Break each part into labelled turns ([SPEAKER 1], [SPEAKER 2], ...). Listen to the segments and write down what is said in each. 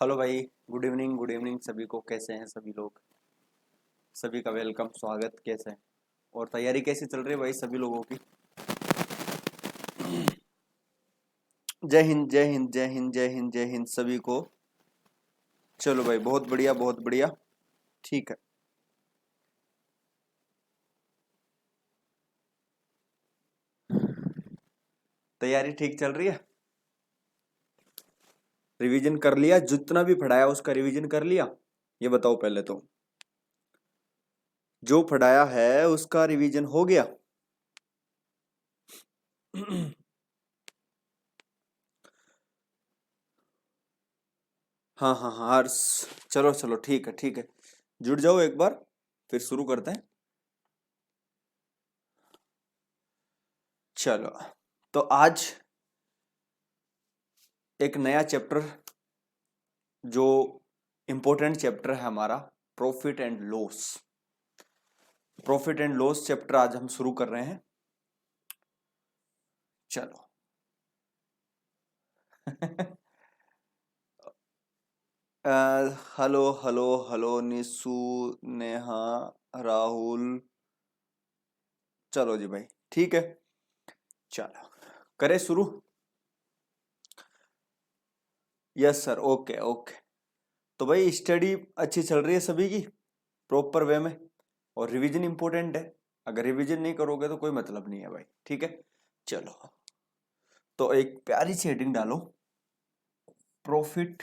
[SPEAKER 1] Hello भाई। Good evening सभी को। कैसे हैं सभी लोग? सभी का वेलकम, स्वागत। कैसे हैं और तैयारी कैसी चल रही है भाई सभी लोगों की? जय हिंद, जय हिंद, जय हिंद, जय हिंद, जय हिंद सभी को। चलो भाई, बहुत बढ़िया, बहुत बढ़िया। ठीक है। तैयारी ठीक चल रही है? रिवीजन कर लिया? जितना भी पढ़ाया उसका रिवीजन कर लिया? ये बताओ पहले तो। जो पढ़ाया है उसका रिवीजन हो गया? हाँ हाँ हाँ हर्ष। चलो चलो, ठीक है, ठीक है। जुड़ जाओ एक बार, फिर शुरू करते हैं। चलो, तो आज एक नया चैप्टर, जो इम्पोर्टेंट चैप्टर है हमारा, profit and loss. Profit and loss chapter आज हम शुरू कर रहे हैं। चलो। Hello hello hello Nishu, Neha, Rahul. चलो जी भाई, ठीक है। चलो, करें शुरू। Yes sir, okay okay. तो भाई, स्टडी अच्छी चल रही है सभी की, प्रॉपर वे में। और रिवीजन इंपॉर्टेंट है। अगर रिवीजन नहीं करोगे तो कोई मतलब नहीं है भाई, ठीक है। चलो, तो एक प्यारी सी हेडिंग डालो, profit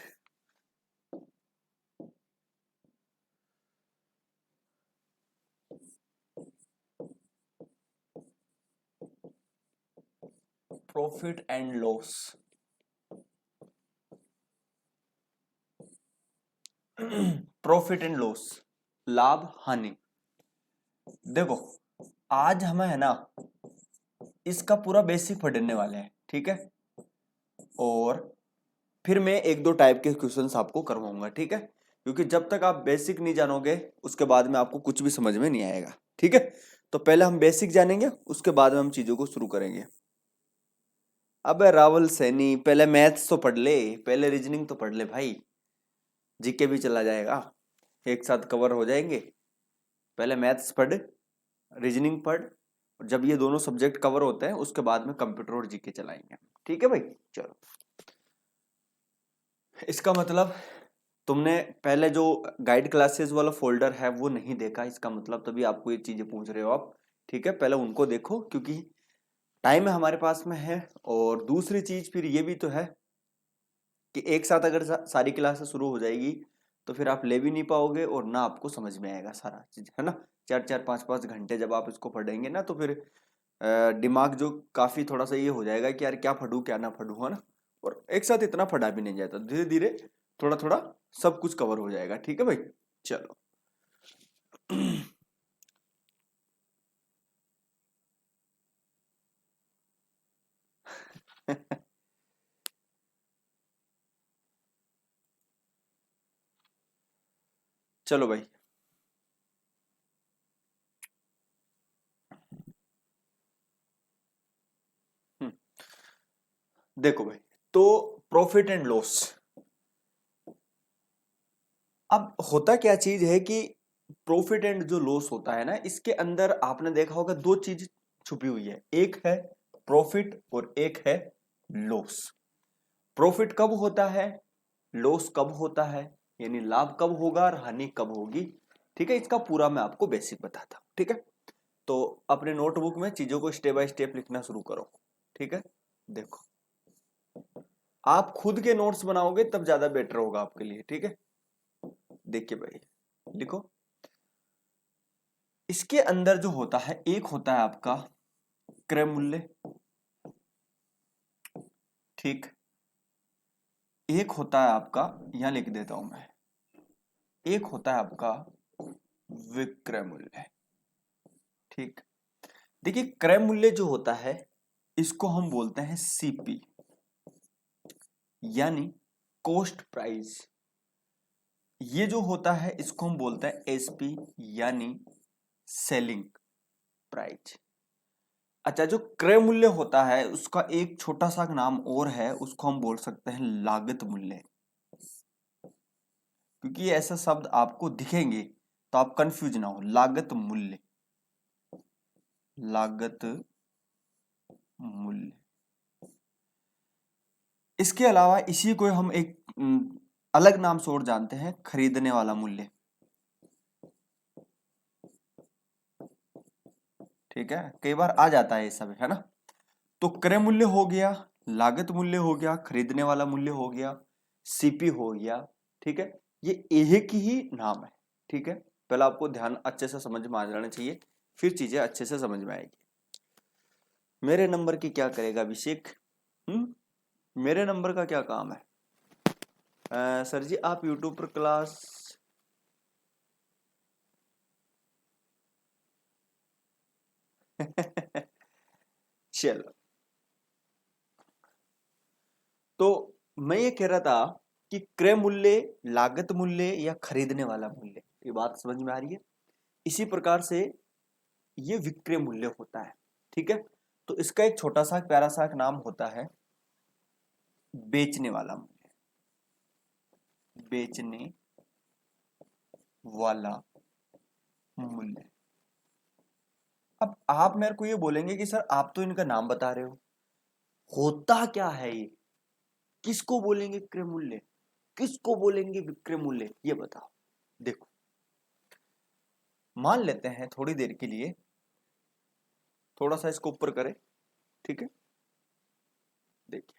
[SPEAKER 1] profit and loss. Profit and loss, लाभ हानि। देखो, आज हमें है ना, इसका पूरा बेसिक पढ़ने वाले हैं, ठीक है। और फिर मैं एक दो टाइप के क्वेश्चंस आपको करवाऊंगा, ठीक है। क्योंकि जब तक आप बेसिक नहीं जानोगे, उसके बाद में आपको कुछ भी समझ में नहीं आएगा, ठीक है। तो पहले हम बेसिक जानेंगे, उसके बाद में हम चीजों को शुरू करेंगे। अबे रावल सैनी, पहले मैथ्स तो पढ़ ले, पहले रीजनिंग तो पढ़ ले भाई। जीके भी चला जाएगा, एक साथ कवर हो जाएंगे। पहले मैथ्स पढ़, रीजनिंग पढ़, और जब ये दोनों सब्जेक्ट कवर होते हैं उसके बाद में कंप्यूटर और जीके चलाएंगे, ठीक है भाई। चलो, इसका मतलब तुमने पहले जो गाइड क्लासेस वाला फोल्डर है वो नहीं देखा, इसका मतलब तभी आपको ये चीजें पूछ रहे हो आप, ठीक है। पहले उनको देखो, क्योंकि टाइम हमारे पास में है। और दूसरी चीज फिर ये भी तो है कि एक साथ अगर सारी क्लासेस शुरू हो जाएगी तो फिर आप ले भी नहीं पाओगे और ना आपको समझ में आएगा सारा चीज, है ना। 4 4 5 5 घंटे जब आप इसको पढ़ेंगे ना, तो फिर दिमाग जो काफी थोड़ा सा ये हो जाएगा कि यार क्या पढूं क्या ना पढूं, है ना। और एक साथ इतना पढ़ा भी नहीं जाता, धीरे धीरे थोड़ा थोड़ा सब कुछ कवर हो जाएगा, ठीक है भाई। चलो। चलो भाई। हम्म, देखो भाई, तो प्रॉफिट एंड लॉस, अब होता क्या चीज है कि प्रॉफिट एंड जो लॉस होता है ना, इसके अंदर आपने देखा होगा दो चीज छुपी हुई है, एक है प्रॉफिट और एक है लॉस। प्रॉफिट कब होता है, लॉस कब होता है, यानी लाभ कब होगा और हानि कब होगी, ठीक है। इसका पूरा मैं आपको बेसिक बताता हूं, ठीक है। तो अपने नोटबुक में चीजों को स्टेप बाय स्टेप लिखना शुरू करो, ठीक है। देखो, आप खुद के नोट्स बनाओगे तब ज्यादा बेटर होगा आपके लिए, ठीक है। देखिए भाई, लिखो। इसके अंदर जो होता है, एक होता है आपका क्रय मूल्य, ठीक। एक होता है आपका, यहां लिख देता हूं मैं, एक होता है आपका विक्रय मूल्य, ठीक। देखिए, क्रय मूल्य जो होता है इसको हम बोलते हैं सीपी, यानी कॉस्ट प्राइस। ये जो होता है इसको हम बोलते हैं एसपी, यानी सेलिंग प्राइस। अच्छा, जो क्रय मूल्य होता है उसका एक छोटा सा नाम और है, उसको हम बोल सकते हैं लागत मूल्य। क्योंकि ये ऐसा शब्द आपको दिखेंगे तो आप कंफ्यूज ना हो। लागत मूल्य, लागत मूल्य। इसके अलावा इसी को हम एक अलग नाम से और जानते हैं, खरीदने वाला मूल्य। ठीक है, कई बार आ जाता है ये सब, है ना। तो क्रय मूल्य हो गया, लागत मूल्य हो गया, खरीदने वाला मूल्य हो गया, सीपी हो गया। ठीक है, ये एक ही नाम है। ठीक है, पहले आपको ध्यान अच्छे से समझ में आ जाना चाहिए, फिर चीजें अच्छे से समझ में आएगी। मेरे नंबर की क्या करेगा अभिषेक? मेरे नंबर का क्या काम है? सर जी आप यूट्यूब पर क्लास चलो, तो मैं ये कह रहा था कि क्रय मूल्य, लागत मूल्य या खरीदने वाला मूल्य, ये बात समझ में आ रही है। इसी प्रकार से ये विक्रय मूल्य होता है। ठीक है, तो इसका एक छोटा सा प्यारा सा एक नाम होता है बेचने वाला मूल्य। बेचने वाला मूल्य। अब आप मेरे को ये बोलेंगे कि सर आप तो इनका नाम बता रहे हो, होता क्या है ये? किसको बोलेंगे क्रय मूल्य, किसको बोलेंगे विक्रय मूल्य, ये बताओ। देखो, मान लेते हैं थोड़ी देर के लिए, थोड़ा सा इसको ऊपर करें। ठीक है, देखिए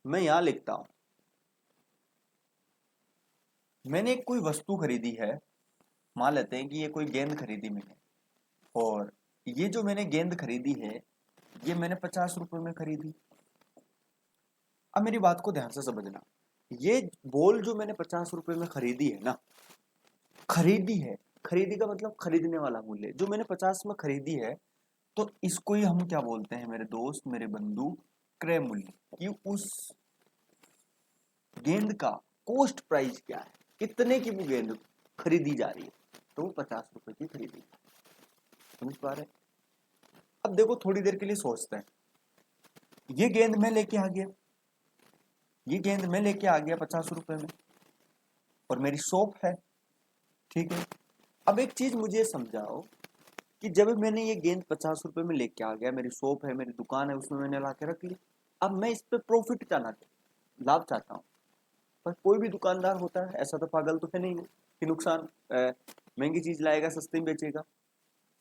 [SPEAKER 1] मैं यहां लिखता हूं, मैंने कोई वस्तु खरीदी है। मान लेते हैं कि ये कोई गेंद खरीदी मैंने, और ये जो मैंने गेंद खरीदी है ये मैंने 50 रुपए में खरीदी। अब मेरी बात को ध्यान से समझना, ये बॉल जो मैंने 50 रुपए में खरीदी है ना, खरीदी है, खरीदी का मतलब खरीदने वाला मूल्य, जो मैंने 50 में खरीदी है, तो इसको ही हम क्या बोलते हैं मेरे दोस्त, मेरे बंधु, क्रय मूल्य। कि उस गेंद का कॉस्ट प्राइस क्या है, कितने की वो गेंद खरीदी जा रही है, तो 50 रुपए की खरीदी। समझ पा रहे? अब देखो थोड़ी देर के लिए सोचते हैं, ये गेंद मैं लेके आ गया, ये गेंद मैं लेके आ गया 50 रुपए में, और मेरी शॉप है। ठीक है, अब एक चीज मुझे समझाओ कि जब मैंने ये गेंद 50 रुपए में लेके आ गया, मेरी शॉप है, मेरी दुकान है, उसमें मैंने ला के रख ली। अब मैं इस पे प्रॉफिट चाहना, लाभ चाहता हूँ। पर कोई भी दुकानदार होता है, ऐसा तो पागल तो है नहीं वो कि नुकसान महंगी चीज लाएगा सस्ती में बेचेगा।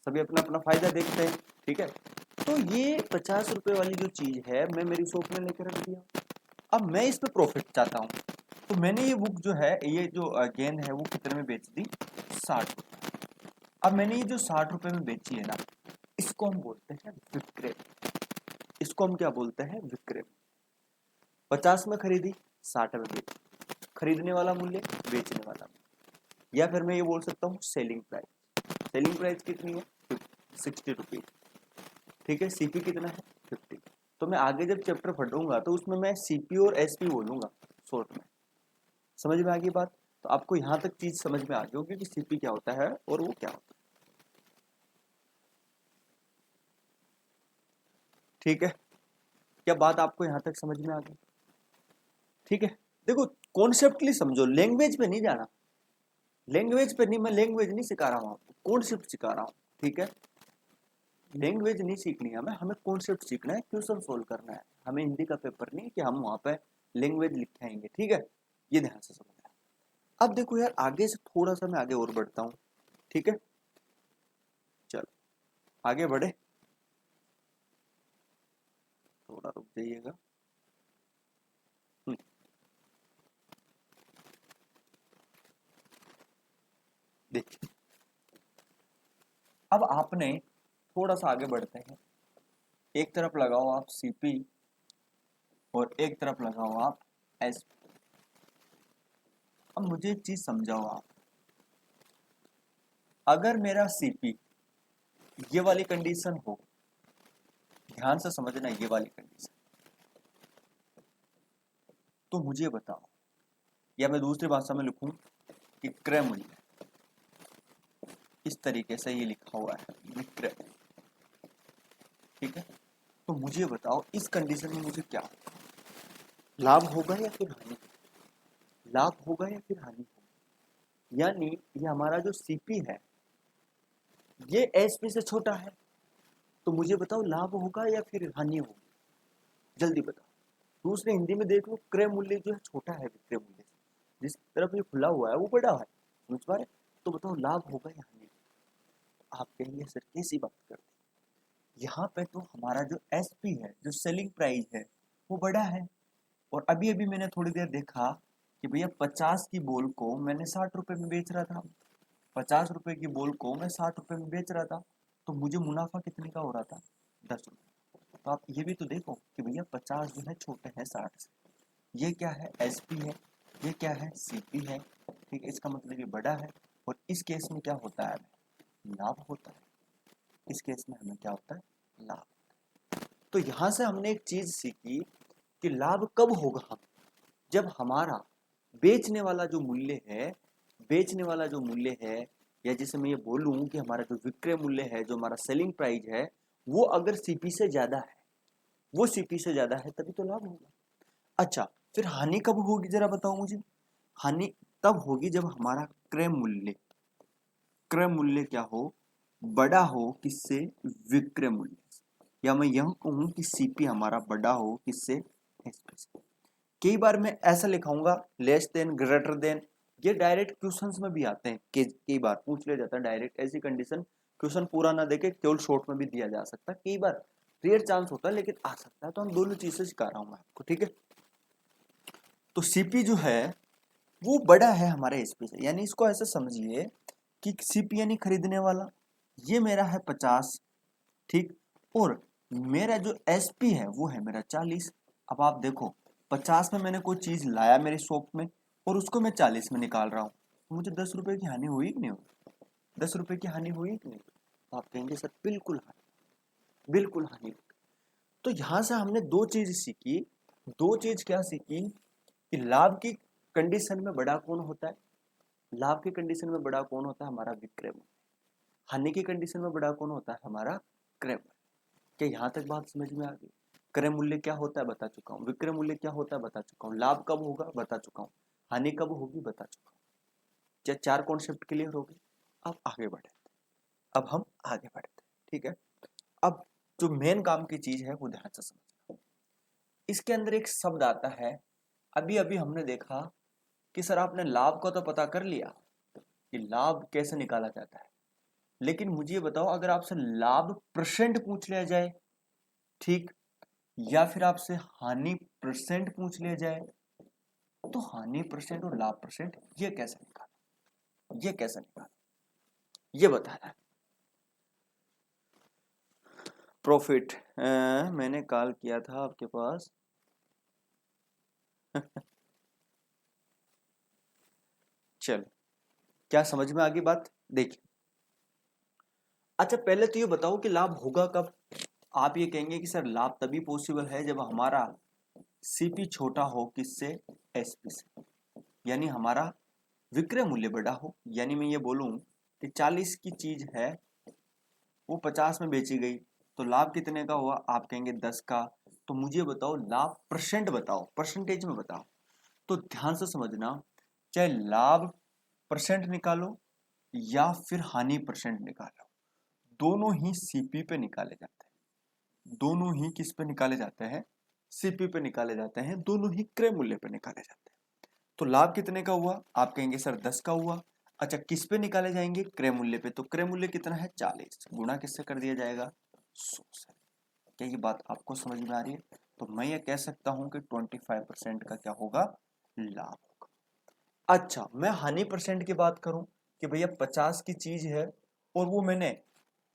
[SPEAKER 1] सभी अपना अपना फायदा देखते हैं। ठीक है, तो ये 50 रुपए वाली जो चीज है मैं मेरी शॉप में लेकर रख दिया, अब मैं इस पे प्रॉफिट चाहता हूँ। तो मैंने ये बुक जो है, ये जो गेंद है वो कितने में बेच दी? 60। अब मैंने ये जो 60 रुपए में बेची है ना, इसको हम बोलते हैं विक्रय। इसको हम क्या बोलते हैं? विक्रय। 50 में खरीदी, 60 में बेची। खरीदने वाला मूल्य, बेचने वाला मूल्य। या फिर मैं ये बोल सकता हूँ सेलिंग प्राइस। सेलिंग प्राइस कितनी है? 60 रुपीज। ठीक है, सीपी कितना है? 50। तो मैं आगे जब चैप्टर पढ़ूंगा तो उसमें मैं सीपी और एसपी बोलूंगा शॉर्ट में। समझ में आ गई बात? तो आपको यहाँ तक चीज समझ में आ गई होगी कि सीपी क्या होता है और वो क्या होता है। ठीक है, क्या बात आपको यहाँ तक समझ में आ गई? ठीक है, देखो कॉन्सेप्टली समझो, लैंग्वेज पे नहीं जाना। लैंग्वेज पे नहीं, मैं लैंग्वेज नहीं सिखा रहा हूँ आपको, कॉन्सेप्ट सिखा रहा हूँ। ठीक है, लैंग्वेज नहीं सीखनी है हमें कॉन्सेप्ट सीखना है, क्वेश्चन सोल्व करना है। हमें हिंदी का पेपर नहीं है कि हम वहां पे लैंग्वेज लिख के आएंगे। ठीक है, ये ध्यान से समझना है। अब देखो यार, आगे से थोड़ा सा मैं आगे और बढ़ता हूँ। ठीक है, चलो आगे बढ़े, थोड़ा रुक जाइएगा। देखिए, अब आपने थोड़ा सा आगे बढ़ते हैं, एक तरफ लगाओ आप सीपी और एक तरफ लगाओ आप एसपी। अब मुझे एक चीज समझाओ आप, अगर मेरा सीपी ये वाली कंडीशन हो, ध्यान से समझना ये वाली कंडीशन, तो मुझे बताओ, या मैं दूसरी भाषा में लिखूं कि क्रय मूल्य, इस तरीके से ये लिखा हुआ है विक्रय। ठीक है, तो मुझे बताओ इस कंडीशन में मुझे क्या होगा, लाभ होगा या फिर हानि? लाभ होगा या फिर हानि होगी। यानी ये हमारा जो सीपी है ये एसपी से छोटा है, तो मुझे बताओ लाभ होगा या फिर हानि होगी, जल्दी बताओ। दूसरे हिंदी में देख लो, क्रय मूल्य जो है छोटा है विक्रय मूल्य से, जिस तरफ ये खुला हुआ है वो बड़ा है, समझ पा रहे। तो बताओ लाभ होगा या हानि। आप कहेंगे सर कैसी बात करते हैं, यहाँ पे तो हमारा जो एसपी है, जो सेलिंग प्राइस है, वो बड़ा है। और अभी अभी मैंने थोड़ी देर देखा कि भैया 50 की बॉल को मैंने 60 रुपए में बेच रहा था, 50 रुपए की बॉल को मैं 60 रुपए में बेच रहा था, तो मुझे मुनाफा कितने का हो रहा था, 10 रुपए। तो आप ये भी तो देखो कि भैया 50 जो है छोटे हैं 60 से, ये क्या है एसपी है, ये क्या है सीपी है, ठीक है, इसका मतलब ये बड़ा है। और इस केस में क्या होता है, लाभ होता है, इस केस में हमें क्या होता है, लाभ। तो यहां से हमने एक चीज सीखी कि लाभ कब होगा, हम जब हमारा बेचने वाला जो मूल्य है, बेचने वाला जो मूल्य है, या जैसे मैं ये बोलूं कि हमारा जो विक्रय मूल्य है, जो हमारा सेलिंग प्राइस है, वो अगर सीपी से ज्यादा है, वो सीपी से ज्यादा है, तभी तो लाभ होगा। अच्छा, फिर हानि कब होगी जरा बताओ मुझे। हानि तब होगी जब हमारा क्रय मूल्य, क्रय मूल्य क्या हो, बड़ा हो किससे, विक्रय मूल्य से। या मैं यह कहूं कि सीपी हमारा बड़ा हो किससे, एसपी से। कई बार मैं ऐसा लिखाऊंगा लेस देन, ग्रेटर देन, ये डायरेक्ट क्वेश्चंस में भी आते हैं, कई बार पूछ लिया जाता है डायरेक्ट, ऐसी कंडीशन क्वेश्चन पूरा ना देके केवल शॉर्ट में भी दिया जा सकता है, कई बार रेयर चांस होता है लेकिन आ सकता है। तो हम दोनों चीजें सिखा रहा हूं मैं आपको, ठीक है। तो सीपी जो है वो बड़ा है हमारे एसपी से, यानी इसको ऐसे समझिए कि सीपी यानी खरीदने वाला, ये मेरा है 50, ठीक, और मेरा जो एसपी है वो है मेरा 40। अब आप देखो 50 में मैंने कोई चीज लाया मेरे शॉप में और उसको मैं 40 में निकाल रहा हूँ, तो मुझे 10 रुपए की हानि हुई कि नहीं हुई, 10 रुपए की हानि हुई कि नहीं। तो आप कहेंगे सर बिल्कुल हानि, बिल्कुल हानि। तो यहां से हमने दो चीज सीखी, दो चीज क्या सीखी कि लाभ की कंडीशन में बड़ा कौन होता है, लाभ की कंडीशन में बड़ा कौन होता है, हमारा विक्रय मूल्य। हानि की कंडीशन में बड़ा कौन होता है, हमारा क्रय मूल्य। क्या यहाँ तक बात समझ में आ गई। क्रय मूल्य क्या होता है बता चुका हूँ, विक्रय मूल्य क्या होता है बता चुका हूँ, लाभ कब होगा बता चुका हूँ, हानि कब होगी बता चुका हूँ। क्या चार कॉन्सेप्ट क्लियर हो गए। अब आगे बढ़े, अब हम आगे बढ़ते हैं, ठीक है। अब जो मेन काम की चीज है वो ध्यान से समझना। इसके अंदर एक शब्द आता है, अभी अभी हमने देखा कि सर आपने लाभ को तो पता कर लिया कि लाभ कैसे निकाला जाता है, लेकिन मुझे ये बताओ अगर आपसे लाभ परसेंट पूछ लिया जाए, ठीक, या फिर आपसे हानि परसेंट पूछ लिया जाए, तो हानि परसेंट और लाभ परसेंट ये कैसे निकाला, ये कैसे निकाला, ये बताना है। प्रॉफिट मैंने कॉल किया था आपके पास चलो, क्या समझ में आ गई बात, देखिए। अच्छा पहले तो ये बताओ कि लाभ होगा कब। आप ये कहेंगे कि सर लाभ तभी पॉसिबल है जब हमारा सीपी छोटा हो किससे, एसपी से, यानी हमारा विक्रय मूल्य बड़ा हो। यानी मैं ये बोलूं कि 40 की चीज है वो 50 में बेची गई, तो लाभ कितने का हुआ, आप कहेंगे 10 का। तो मुझे बताओ लाभ परसेंट बताओ, परसेंटेज में बताओ। तो ध्यान से समझना, चाहे लाभ परसेंट निकालो या फिर हानि परसेंट निकालो, दोनों ही सीपी पे निकाले जाते हैं, दोनों ही किस पे निकाले जाते हैं, सीपी पे निकाले जाते हैं, दोनों ही क्रय मूल्य पे निकाले जाते हैं। तो लाभ कितने का हुआ, आप कहेंगे सर 10 का हुआ। अच्छा किस पे निकाले जाएंगे, क्रय मूल्य पे। तो क्रय मूल्य कितना है 40, गुणा किससे कर दिया जाएगा, 100 से। क्या ये बात आपको समझ में आ रही है। तो मैं ये कह सकता हूं कि 25% का क्या होगा, लाभ होगा। अच्छा मैं हानि परसेंट की बात करूं कि भैया 50 की चीज है और वो मैंने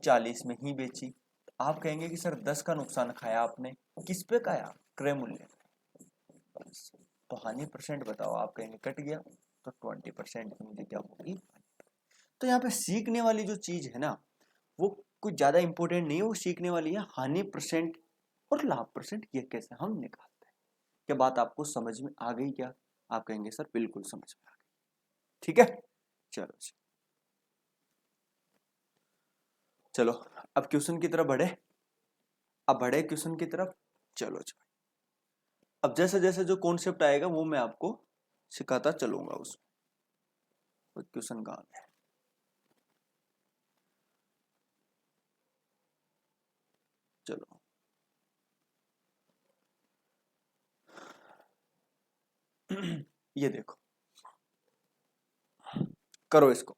[SPEAKER 1] 40 में ही बेची, आप कहेंगे कि सर 10 का नुकसान खाया आपने, किस पे खाया, क्रय मूल्य। तो हानि परसेंट बताओ, आप कहेंगे कट गया, तो 20% की मुझे क्या होगी। तो यहाँ पे सीखने वाली जो चीज है ना वो कुछ ज्यादा इंपॉर्टेंट नहीं है, वो सीखने वाली है हानि परसेंट और लाभ परसेंट ये कैसे हम निकालते हैं। क्या बात आपको समझ में आ गई क्या, आप कहेंगे सर बिल्कुल समझ में आ गई, ठीक है। चलो चलो अब क्वेश्चन की तरफ बढ़े, अब बढ़े क्वेश्चन की तरफ। चलो चलो अब जैसे जैसे जो कॉन्सेप्ट आएगा वो मैं आपको सिखाता चलूंगा उसमें। क्वेश्चन कहाँ है? चलो ये देखो, करो इसको।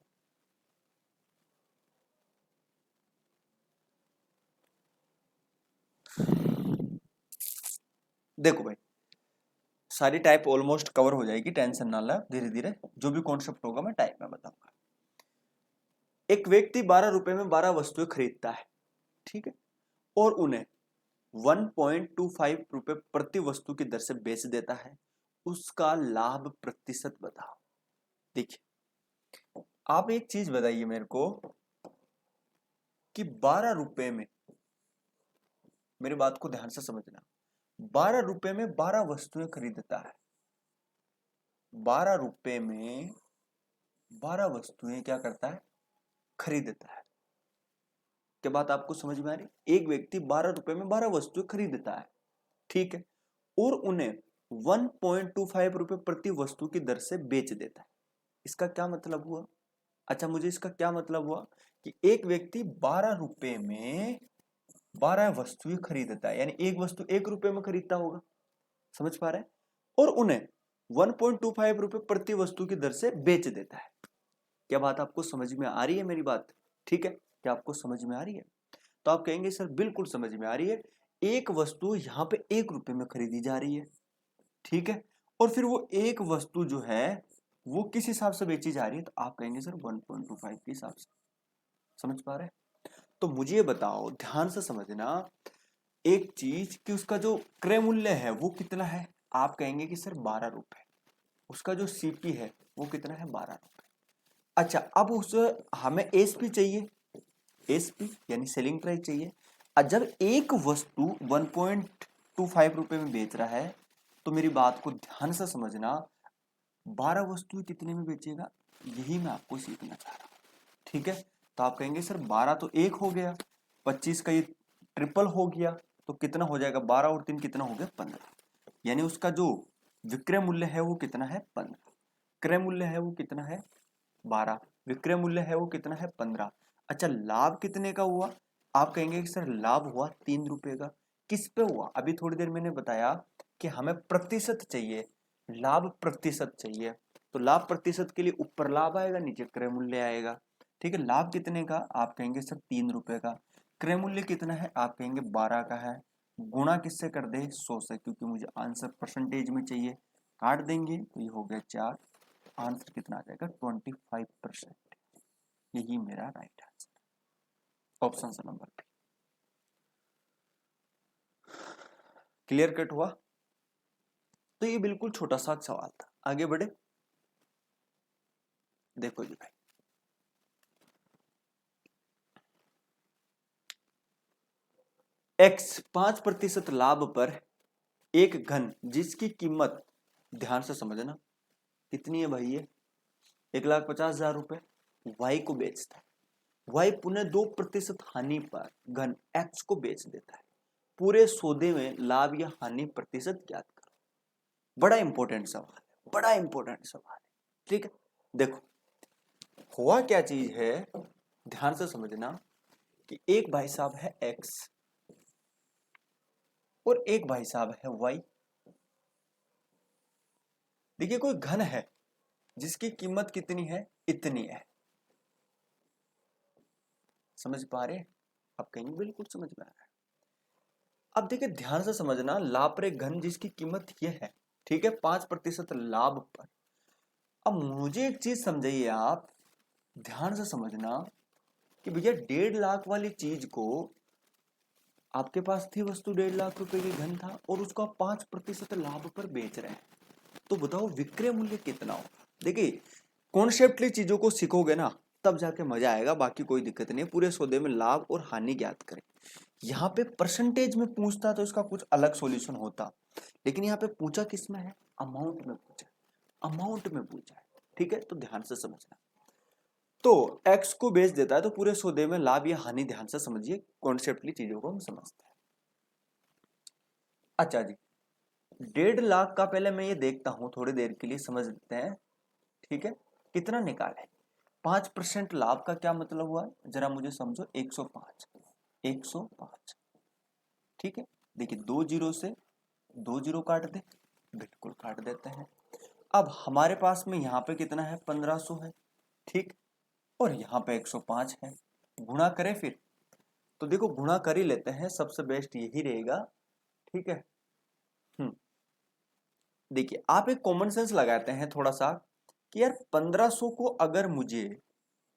[SPEAKER 1] देखो भाई, सारी टाइप ऑलमोस्ट कवर हो जाएगी, टेंशन ना ला, धीरे धीरे जो भी कॉन्सेप्ट होगा मैं टाइप में बताऊंगा। एक व्यक्ति 12 रुपए में 12 वस्तुएं खरीदता है, ठीक है, और उन्हें 1.25 रुपए प्रति वस्तु की दर से बेच देता है। उसका लाभ प्रतिशत बताओ। देखिए, आप एक चीज बताइए मेरे को कि 12 रुपए में, मेरी बात को ध्यान से समझना, 12 रुपए में 12 वस्तुएं खरीदता है। 12 रुपए में 12 वस्तुएं क्या करता है? खरीदता है। क्या बात आपको समझ में आ रही? एक व्यक्ति 12 रुपए में 12 वस्तुएं खरीदता है, ठीक है, और उन्हें 1.25 रुपए प्रति वस्तु की दर से बेच देता है। इसका क्या मतलब हुआ? अच्छा, मुझे इसका क्या मतलब हुआ कि एक व्यक्ति 12 रुपए में 12 वस्तुएं खरीदता है, यानी एक वस्तु 1 रुपए में खरीदता होगा, समझ पा रहे हैं, और उन्हें 1.25 रुपए प्रति वस्तु की दर से बेच देता है। क्या बात आपको समझ में आ रही है मेरी बात? ठीक है, क्या आपको समझ में आ रही है? तो आप कहेंगे सर बिल्कुल समझ में आ रही है। एक वस्तु यहाँ पे 1 रुपए में खरीदी जा रही है, ठीक है, और फिर वो एक वस्तु जो है वो किस हिसाब से बेची जा रही है? तो आप कहेंगे सर 1.25 के हिसाब से। समझ पा रहे हैं? तो मुझे ये बताओ, ध्यान से समझना एक चीज कि उसका जो क्रय मूल्य है वो कितना है? आप कहेंगे कि सर 12 रुपए। उसका जो सीपी है वो कितना है? 12 रुपए। अच्छा, अब उस हमें एसपी चाहिए, एसपी यानी सेलिंग प्राइस चाहिए। जब एक वस्तु 1.25 रुपए में बेच रहा है, तो मेरी बात को ध्यान से समझना, 12 वस्तुएं कितने में बेचेगा, यही मैं आपको सीखना चाह रहा हूं, ठीक है। तो आप कहेंगे सर 12 तो 1 हो गया, 25 का ये ट्रिपल हो गया, तो कितना हो जाएगा? 12 और 3 कितना हो गया? 15। यानी उसका जो विक्रय मूल्य है वो कितना है? 15। क्रय मूल्य है वो कितना है? 12। विक्रय मूल्य है वो कितना है? 15। अच्छा, लाभ कितने का हुआ? आप कहेंगे कि सर लाभ हुआ 3 रुपए का। किस पे हुआ? अभी थोड़ी देर मैंने बताया कि हमें प्रतिशत चाहिए, लाभ प्रतिशत चाहिए। तो लाभ प्रतिशत के लिए ऊपर लाभ आएगा, नीचे क्रय मूल्य आएगा, ठीक है। लाभ कितने का? आप कहेंगे सर 3 रुपए का। क्रय मूल्य कितना है? आप कहेंगे 12 का है। गुणा किससे कर दे? 100 से, क्योंकि मुझे आंसर परसेंटेज में चाहिए। काट देंगे तो ये हो गया 4। आंसर कितना आ जाएगा? 25%। यही मेरा right answer, option number B. Clear cut हुआ? तो ये बिल्कुल छोटा सा सवाल था। आगे बढ़े। देखो जी भाई, एक्स 5% लाभ पर एक घन जिसकी कीमत, ध्यान से समझना, कितनी है भाई? ये 1,50,000 रुपए वाई को बेचता है। वाई पुनः 2% हानि पर घन एक्स को बेच देता है। पूरे सौदे में लाभ या हानि प्रतिशत ज्ञात करो। बड़ा इंपॉर्टेंट सवाल है, बड़ा इंपॉर्टेंट सवाल है, ठीक है। देखो, हुआ क्या चीज है, ध्यान से समझना कि एक भाई साहब है एक्स और एक भाई साहब है वाई। देखिए, कोई घन है जिसकी कीमत कितनी है? इतनी है। समझ पा रहे? आप कहेंगे बिल्कुल समझ में आ रहा है। अब देखिए, ध्यान से समझना, लाभ पर एक घन जिसकी कीमत यह है, ठीक है, 5% लाभ पर। अब मुझे एक चीज समझाइए आप, ध्यान से समझना कि भैया 1.5 लाख वाली चीज को, आपके पास थी वस्तु 1.5 लाख रुपए की घन था और उसको आप 5% लाभ पर बेच रहे हैं, तो बताओ विक्रय मूल्य कितना होगा? देखिए, कॉन्सेप्टली चीजों को सीखोगे ना तब जाके मजा आएगा, बाकी कोई दिक्कत नहीं है। पूरे सौदे में लाभ और हानि ज्ञात करें। यहाँ पे परसेंटेज में पूछता तो इसका कुछ अलग सॉल्यूशन होता, लेकिन यहाँ पे पूछा किस में है? अमाउंट में पूछा, अमाउंट में पूछा है, ठीक है। तो ध्यान से समझना, तो एक्स को बेच देता है तो पूरे सौदे में लाभ या हानि, ध्यान से समझिए, कॉन्सेप्टली चीजों को हम समझते हैं। अच्छा जी, 1.5 लाख का पहले मैं ये देखता हूं, थोड़ी देर के लिए समझ लेते हैं, ठीक है। कितना निकाले, 5% लाभ का क्या मतलब हुआ, जरा मुझे समझो। 105, 105, ठीक है। देखिए 2 जीरो से 2 जीरो काट दे, बिल्कुल काट देते हैं। अब हमारे पास में यहाँ पे कितना है, 1500 है, ठीक, और यहाँ पे 105 है। गुणा करें फिर, तो देखो गुणा कर ही लेते हैं, सबसे बेस्ट यही रहेगा, ठीक है। देखिए आप एक कॉमन सेंस लगाते हैं थोड़ा सा कि यार 1500 को अगर मुझे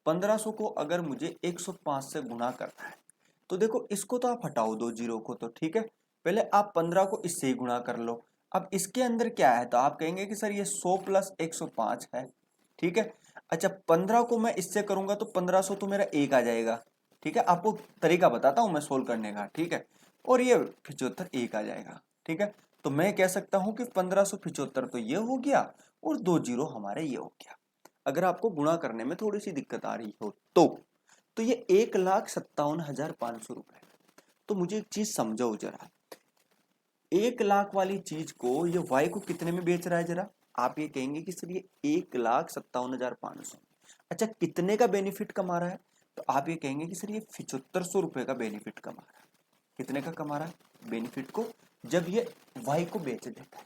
[SPEAKER 1] 1500 को अगर मुझे 105 से गुणा करना है, तो देखो इसको तो आप हटाओ 2 जीरो को, तो ठीक है। पहले आप 15 को इससे ही गुणा कर लो। अब इसके अंदर क्या है, तो आप कहेंगे कि सर ये 100 प्लस 105 है, ठीक है। अच्छा 15 को मैं इससे करूंगा तो 1500 तो मेरा एक आ जाएगा, ठीक है। आपको तरीका बताता हूं मैं सोल्व करने का, ठीक है। और ये 75 एक आ जाएगा, ठीक है। तो मैं कह सकता हूं कि 1575 तो ये हो गया और 2 जीरो हमारे ये हो गया। अगर आपको गुणा करने में थोड़ी सी दिक्कत आ रही हो तो ये 1,57,500 रुपए। तो मुझे एक चीज समझो जरा, 1 लाख वाली चीज को ये वाई को कितने में बेच रहा है, जरा आप ये कहेंगे कि सर ये 1,57,500। अच्छा कितने का बेनिफिट कमा रहा है, तो आप ये कहेंगे कि सर ये 7500 रुपए का बेनिफिट कमा रहा है। कितने का कमा रहा है बेनिफिट को, जब ये वाई को बेच देता है।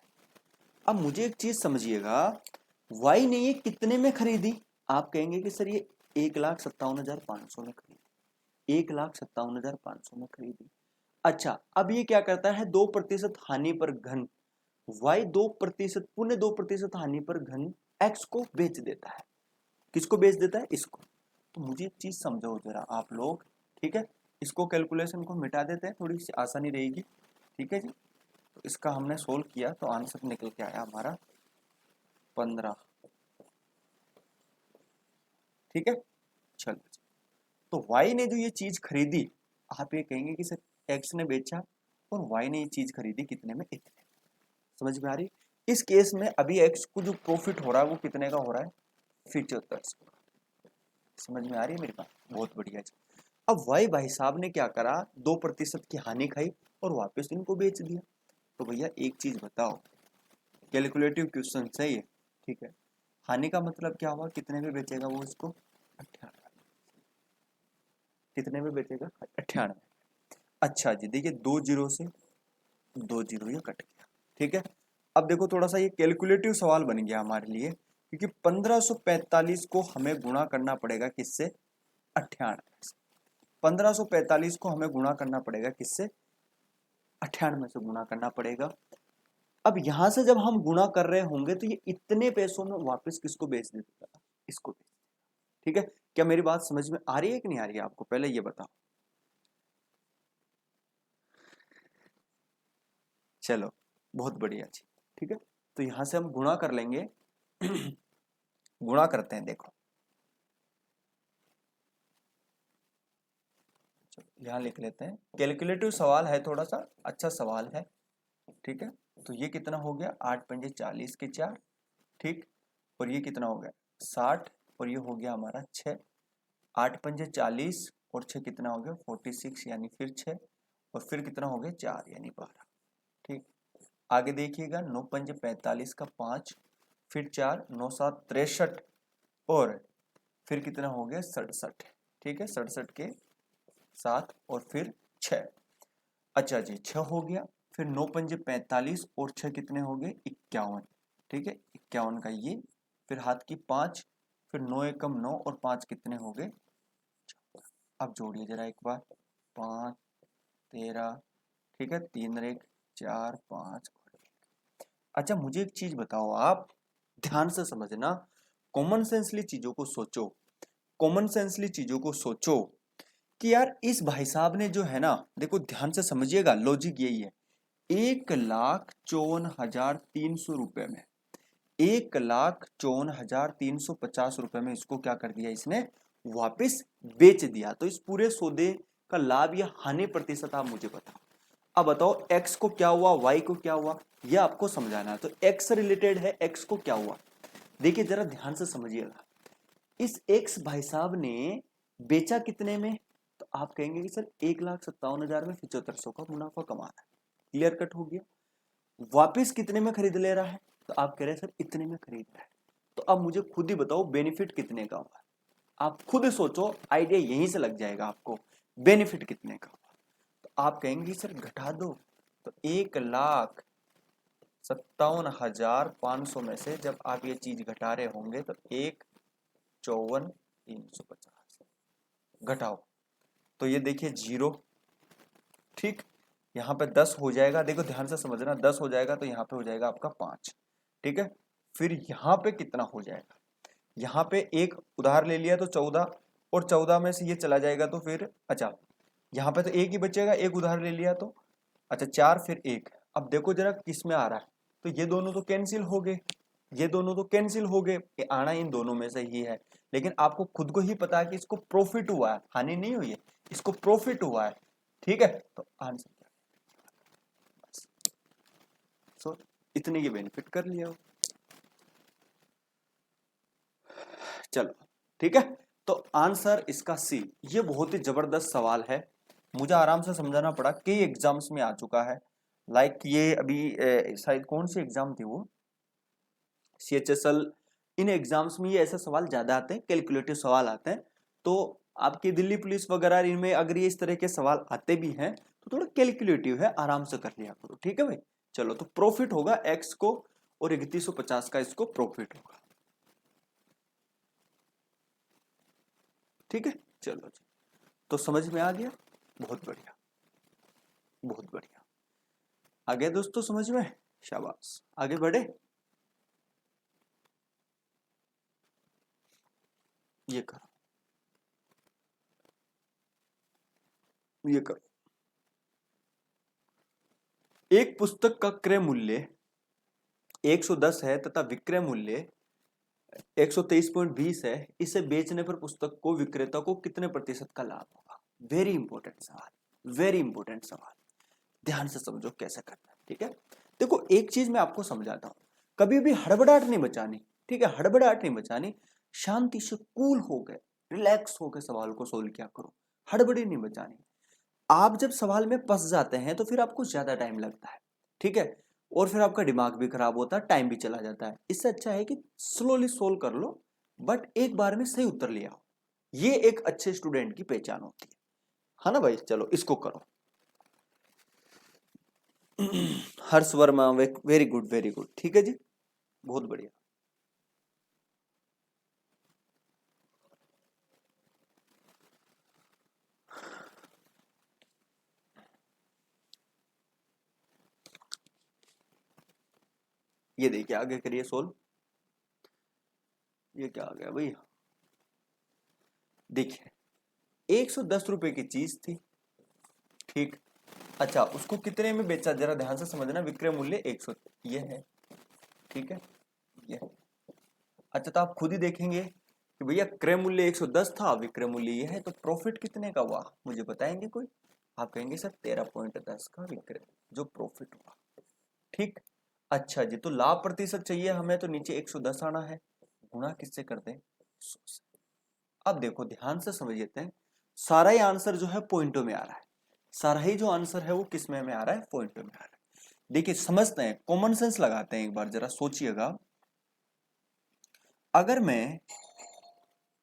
[SPEAKER 1] अब मुझे एक चीज समझिएगा, वाई ने ये कितने में खरीदी, आप कहेंगे कि सर ये 1,57,500 में खरीदी, 1,57,500 में खरीदी। अच्छा अब ये क्या करता है, 2% हानि पर घन वाई 2% पुण्य 2% हानि पर घन एक्स को बेच देता है। किसको बेच देता है, इसको। तो मुझे एक चीज समझाओ जरा आप लोग, ठीक है। इसको कैलकुलेशन को मिटा देते हैं, थोड़ी सी आसानी रहेगी, ठीक है जी। तो इसका हमने सोल्व किया तो आंसर निकल के आया हमारा 15, ठीक है। चलो तो y ने जो ये चीज खरीदी, आप ये कहेंगे कि सर x ने बेचा और y ने ये चीज खरीदी कितने में, इतने। समझ में आ रही। इस केस में अभी x को जो प्रॉफिट हो रहा है वो कितने का हो रहा है, 75। समझ में आ रही है मेरी बात, बहुत बढ़िया जी। अब y भाई साहब ने क्या करा, 2% की हानि खाई और वापस इनको बेच दिया। तो भैया एक चीज बताओ, कैलकुलेटिव क्वेश्चन है ये, ठीक है। हानि का मतलब क्या हुआ, कितने में बेचेगा वो इसको, 98। कितने में बेचेगा, 98। अच्छा जी देखिए 2 जीरो से 2 जीरो ये कट गया, ठीक है। अब देखो थोड़ा सा ये कैलकुलेटिव सवाल बन गया हमारे लिए, क्योंकि 1545 को हमें गुणा करना पड़ेगा किससे, 98 से। 1545 को हमें गुणा करना पड़ेगा किससे, 98 से गुणा करना पड़ेगा। अब यहां से जब हम गुणा कर रहे होंगे तो ये इतने पैसों में वापस किसको बेच देगा, इसको बेच, ठीक है। क्या मेरी बात समझ में आ रही है कि नहीं आ रही है आपको, पहले ये बताओ। चलो बहुत बढ़िया जी, ठीक है। तो यहां से हम गुणा कर लेंगे गुणा करते हैं, देखो यहां लिख लेते हैं, कैलकुलेटिव सवाल है, थोड़ा सा अच्छा सवाल है, ठीक है। तो ये कितना हो गया, 8 पंजे 40 के 4, ठीक। और ये कितना हो गया 60, और ये हो गया हमारा 6। 8 पंजे 40 और 6 कितना हो गया 46, यानी फिर 6 और फिर कितना हो गया 4 यानी 12, ठीक। आगे देखिएगा 9 पंजे 45 का 5, फिर 4, 9 7 63 और फिर कितना हो गया 67, ठीक है। 67 के 7 और फिर 6। अच्छा जी 6 हो गया, फिर 9 पंजे 45 और 6 कितने हो गए 51, ठीक है। 51 का ये, फिर हाथ की 5, फिर 9 एकम 9 और 5 कितने हो गए। अब जोड़िए जरा एक बार, 5 13, ठीक है, 3 एक 4 5 और 1। अच्छा मुझे एक चीज बताओ, आप ध्यान से समझना, कॉमन सेंसली चीजों को सोचो, कॉमन सेंसली चीजों को सोचो कि यार इस भाई साहब ने जो है ना, देखो ध्यान से समझिएगा, लॉजिक यही है। 1,54,300 रुपए में, 1,54,350 रुपए में इसको क्या कर दिया, इसने वापस बेच दिया। तो इस पूरे सौदे का लाभ या हानि प्रतिशत आप मुझे बताओ। अब बताओ एक्स को क्या हुआ, वाई को क्या हुआ, यह आपको समझाना है। तो एक्स रिलेटेड है, एक्स को क्या हुआ, देखिए जरा ध्यान से समझिएगा। इस एक्स भाई साहब ने बेचा कितने में, तो आप कहेंगे कि सर 1,57,000 में 7500 का मुनाफा कमा रहा है। क्लियर कट हो गया। वापस कितने में खरीद ले रहा है, तो आप कह रहे हैं सर इतने में खरीद रहा है। तो अब मुझे खुद ही बताओ बेनिफिट कितने का हुआ, आप खुद सोचो, आइडिया यहीं से लग जाएगा आपको, बेनिफिट कितने का हुआ। तो आप कहेंगे सर घटा दो, तो 1,57,500 में से जब आप ये चीज घटा रहे होंगे तो 1,54,350 घटाओ, तो ये देखिए 0, ठीक, यहाँ पे 10 हो जाएगा, देखो ध्यान से समझना, 10 हो जाएगा तो यहाँ पे हो जाएगा आपका 5, ठीक है। फिर यहाँ पे कितना हो जाएगा, यहाँ पे एक उधार ले लिया तो 14, और 14 में से ये चला जाएगा तो फिर अच्छा, यहाँ पे तो एक ही बचेगा, एक उधार ले लिया तो अच्छा 4, फिर 1। अब देखो जरा किस में आ रहा है, तो ये दोनों तो कैंसिल हो गए, ये दोनों तो कैंसिल हो गए, ये आना इन दोनों में से ही है। लेकिन आपको खुद को ही पता है कि इसको प्रॉफिट हुआ है, हानि नहीं हुई है, इसको प्रॉफिट हुआ है, ठीक है। तो आंसर क्या, सो इतने ये बेनिफिट कर लिया हो। चलो ठीक है, तो आंसर इसका सी। ये बहुत ही जबरदस्त सवाल है, मुझे आराम से समझाना पड़ा, कई एग्जाम्स में आ चुका है। लाइक ये अभी शायद कौन सी एग्जाम थी वो, CHSL, इन एग्जाम्स में ये ऐसे सवाल ज्यादा आते हैं, कैलकुलेटिव सवाल आते हैं। तो आपकी दिल्ली पुलिस वगैरह इनमें अगर ये इस तरह के सवाल आते भी हैं तो थोड़ा कैलकुलेटिव है, आराम से कर लिया करो, ठीक है भाई। चलो, तो प्रॉफिट होगा एक्स को, और 3150 का इसको प्रॉफिट होगा, ठीक है। चलो जी, तो समझ में आ गया, बहुत बढ़िया, बहुत बढ़िया। आगे दोस्तों समझ में, शाबाश, आगे बढ़े। ये करो, ये करो। एक पुस्तक का क्रय मूल्य 110 है तथा विक्रय मूल्य 123.20 है, इसे बेचने पर पुस्तक को विक्रेता को कितने प्रतिशत का लाभ होगा। वेरी इंपॉर्टेंट सवाल, वेरी इंपॉर्टेंट सवाल, ध्यान से समझो कैसे करना है, ठीक है। देखो एक चीज मैं आपको समझाता हूं, कभी भी हड़बड़ाहट नहीं मचानी, ठीक है, हड़बड़ाहट नहीं मचानी, शांति से कूल हो गए, रिलैक्स होकर सवाल को सोल्व किया करो, हड़बड़ी नहीं मचानी। आप जब सवाल में फंस जाते हैं तो फिर आपको ज्यादा टाइम लगता है, ठीक है, और फिर आपका दिमाग भी खराब होता है, टाइम भी चला जाता है। इससे अच्छा है कि स्लोली सोल्व कर लो, बट एक बार में सही उत्तर ले आओ, ये एक अच्छे स्टूडेंट की पहचान होती है ना भाई। चलो इसको करो। Harsh Verma, very good, very good, ठीक है जी, बहुत बढ़िया। ये देखिए आगे करिए सोल्व, ये क्या आ गया भाई, देखिए 110 रुपए की चीज थी, ठीक, अच्छा उसको कितने में बेचा, जरा ध्यान से समझना, विक्रय मूल्य 100, ये है, ठीक है, ये। अच्छा तो आप खुद ही देखेंगे कि भैया क्रय मूल्य 110 था, विक्रय मूल्य ये है, तो प्रॉफिट कितने का हुआ, मुझे बताएंगे कोई। आप कहेंगे सर 13.10 का विक्रय जो प्रॉफिट हुआ, ठीक। अच्छा जी, तो लाभ प्रतिशत चाहिए हमें, तो नीचे 110 आना है, गुणा किससे करते हैं, 100 से। अब देखो ध्यान से समझ लेते हैं, सारा ही आंसर जो है पॉइंटों में आ रहा है, सारा ही जो आंसर है वो किस में आ रहा है, पॉइंटों में आ रहा है। देखिए समझते हैं, कॉमन सेंस लगाते हैं, एक बार जरा सोचिएगा, अगर मैं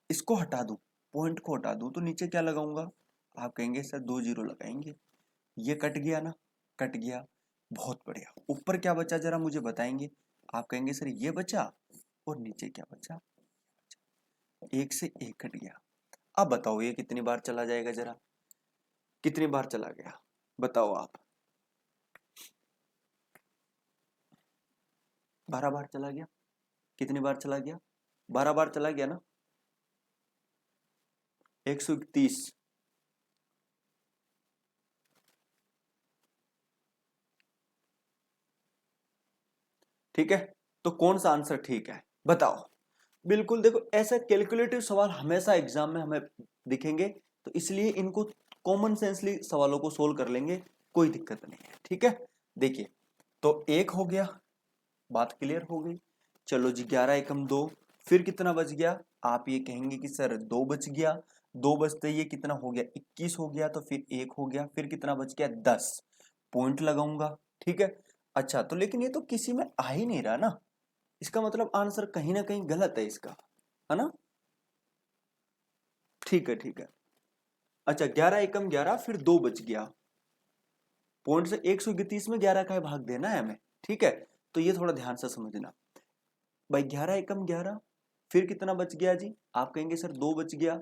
[SPEAKER 1] इसको हटा दूं, पॉइंट को हटा दूं, तो नीचे क्या लगाऊंगा, आप कहेंगे सर 2 जीरो लगाएंगे, ये कट गया ना, कट गया, बहुत बढ़िया। ऊपर क्या बचा जरा मुझे बताएंगे, आप कहेंगे सर ये बचा, और नीचे क्या बचा, एक से एक कट गया। अब बताओ ये कितनी बार चला जाएगा, जरा कितनी बार चला गया, बताओ आप। 12 बार चला गया, कितनी बार चला गया, 12 बार चला गया ना, 131, ठीक है। तो कौन सा आंसर ठीक है बताओ। बिल्कुल, देखो ऐसा कैलकुलेटिव सवाल हमेशा एग्जाम में हमें दिखेंगे, तो इसलिए इनको कॉमन सेंसली सवालों को सोल्व कर लेंगे, कोई दिक्कत नहीं है, ठीक है। देखिए तो एक हो गया, बात क्लियर हो गई। चलो जी 11 एकम 2, फिर कितना बच गया, आप ये कहेंगे कि सर 2 बच गया, 2 बचते ये कितना हो गया, 21 हो गया, तो फिर 1 हो गया, फिर कितना बच गया 10, पॉइंट लगाऊंगा, ठीक है। अच्छा, तो लेकिन ये तो किसी में आ ही नहीं रहा ना, इसका मतलब आंसर कहीं ना कहीं गलत है इसका, है ना। ठीक है ठीक है। अच्छा, 11 एकम 11, फिर 2 बच गया। पॉइंट से 131 में 11 का भाग देना है हमें, ठीक है। तो ये थोड़ा ध्यान से समझना भाई, 11 एकम 11, फिर कितना बच गया जी, आप कहेंगे सर 2 बच गया,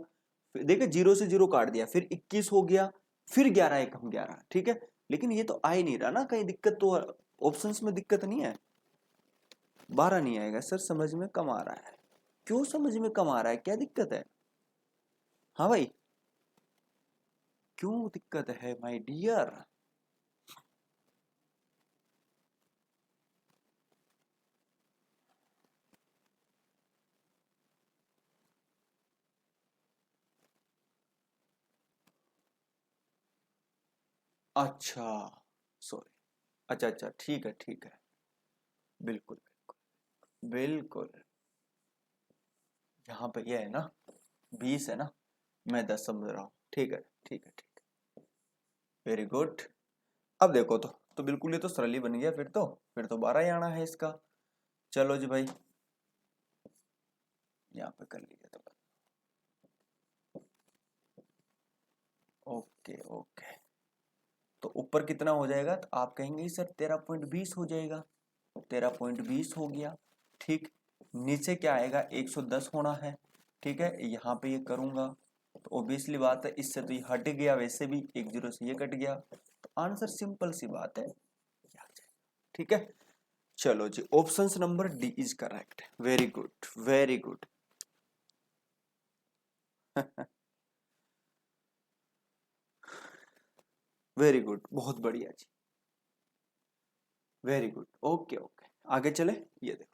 [SPEAKER 1] देखिए 0 से 0 काट दिया, फिर 21 हो गया, फिर 11 एकम 11, ठीक है। लेकिन ये तो आ ही नहीं रहा ना, कहीं दिक्कत तो, ऑप्शंस में दिक्कत नहीं है। 12 नहीं आएगा सर, समझ में कम आ रहा है। क्यों समझ में कम आ रहा है, क्या दिक्कत है? हाँ भाई, क्यों दिक्कत है माय डियर? अच्छा, सॉरी। अच्छा अच्छा, ठीक है ठीक है। बिल्कुल बिल्कुल बिल्कुल। यहाँ पे ये है ना, 20 है ना, मैं 10 समझ रहा हूँ, ठीक है ठीक है ठीक है। Very good. अब देखो तो बिल्कुल ये तो सरल ही बन गया, फिर तो 12 ही आना है इसका। चलो जी भाई, यहाँ पे कर लीजिए तो। Okay okay. तो ऊपर कितना हो जाएगा, तो आप कहेंगे सर 13.20 हो जाएगा, 13.20 हो गया, ठीक। नीचे क्या आएगा, 110 होना है, ठीक है। यहाँ पे ये करूंगा तो ऑब्वियसली बात है, इससे तो ये हट गया, वैसे भी एक जीरो से ये कट गया, तो आंसर सिंपल सी बात है, ये आ जाएगा, ठीक है। चलो जी, option number D is correct, very good very good. Very good, बहुत बढ़िया जी, वेरी गुड। ओके ओके, आगे चले, ये देखो।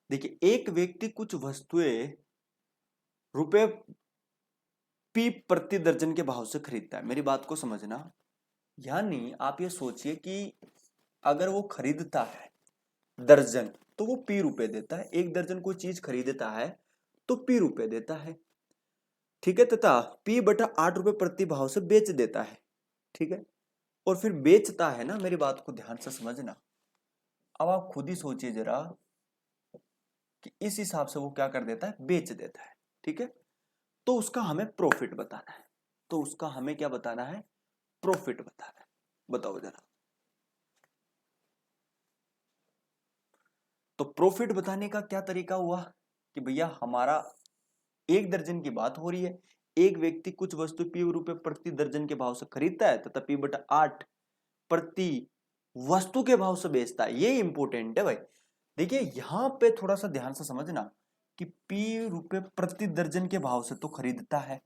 [SPEAKER 1] देखिए, एक व्यक्ति कुछ वस्तुएं रुपए पी प्रति दर्जन के भाव से खरीदता है, मेरी बात को समझना। यानी आप ये सोचिए कि अगर वो खरीदता है दर्जन, तो वो पी रुपए देता है, एक दर्जन कोई चीज खरीदता है तो पी रुपए देता है, ठीक है। तथा पी बटा 8 रुपए प्रति भाव से बेच देता है, ठीक है। और फिर बेचता है ना, मेरी बात को ध्यान से समझना। अब आप खुद ही सोचिए जरा कि इस हिसाब से वो क्या कर देता है, बेच देता है, ठीक है। तो उसका हमें प्रॉफिट बताना है, तो उसका हमें क्या बताना है, प्रॉफिट बताना है। बताओ जरा। तो प्रॉफिट बताने का क्या तरीका हुआ कि भैया हमारा एक दर्जन की बात हो रही है, एक व्यक्ति कुछ वस्तु पी रुपए प्रति दर्जन के भाव से खरीदता है तथा पी बटा 8 प्रति वस्तु के भाव से बेचता है, ये इंपॉर्टेंट है भाई। देखिए यहां पे थोड़ा सा ध्यान से समझना कि पी रुपए प्रति दर्जन के भाव से तो खरीदता है,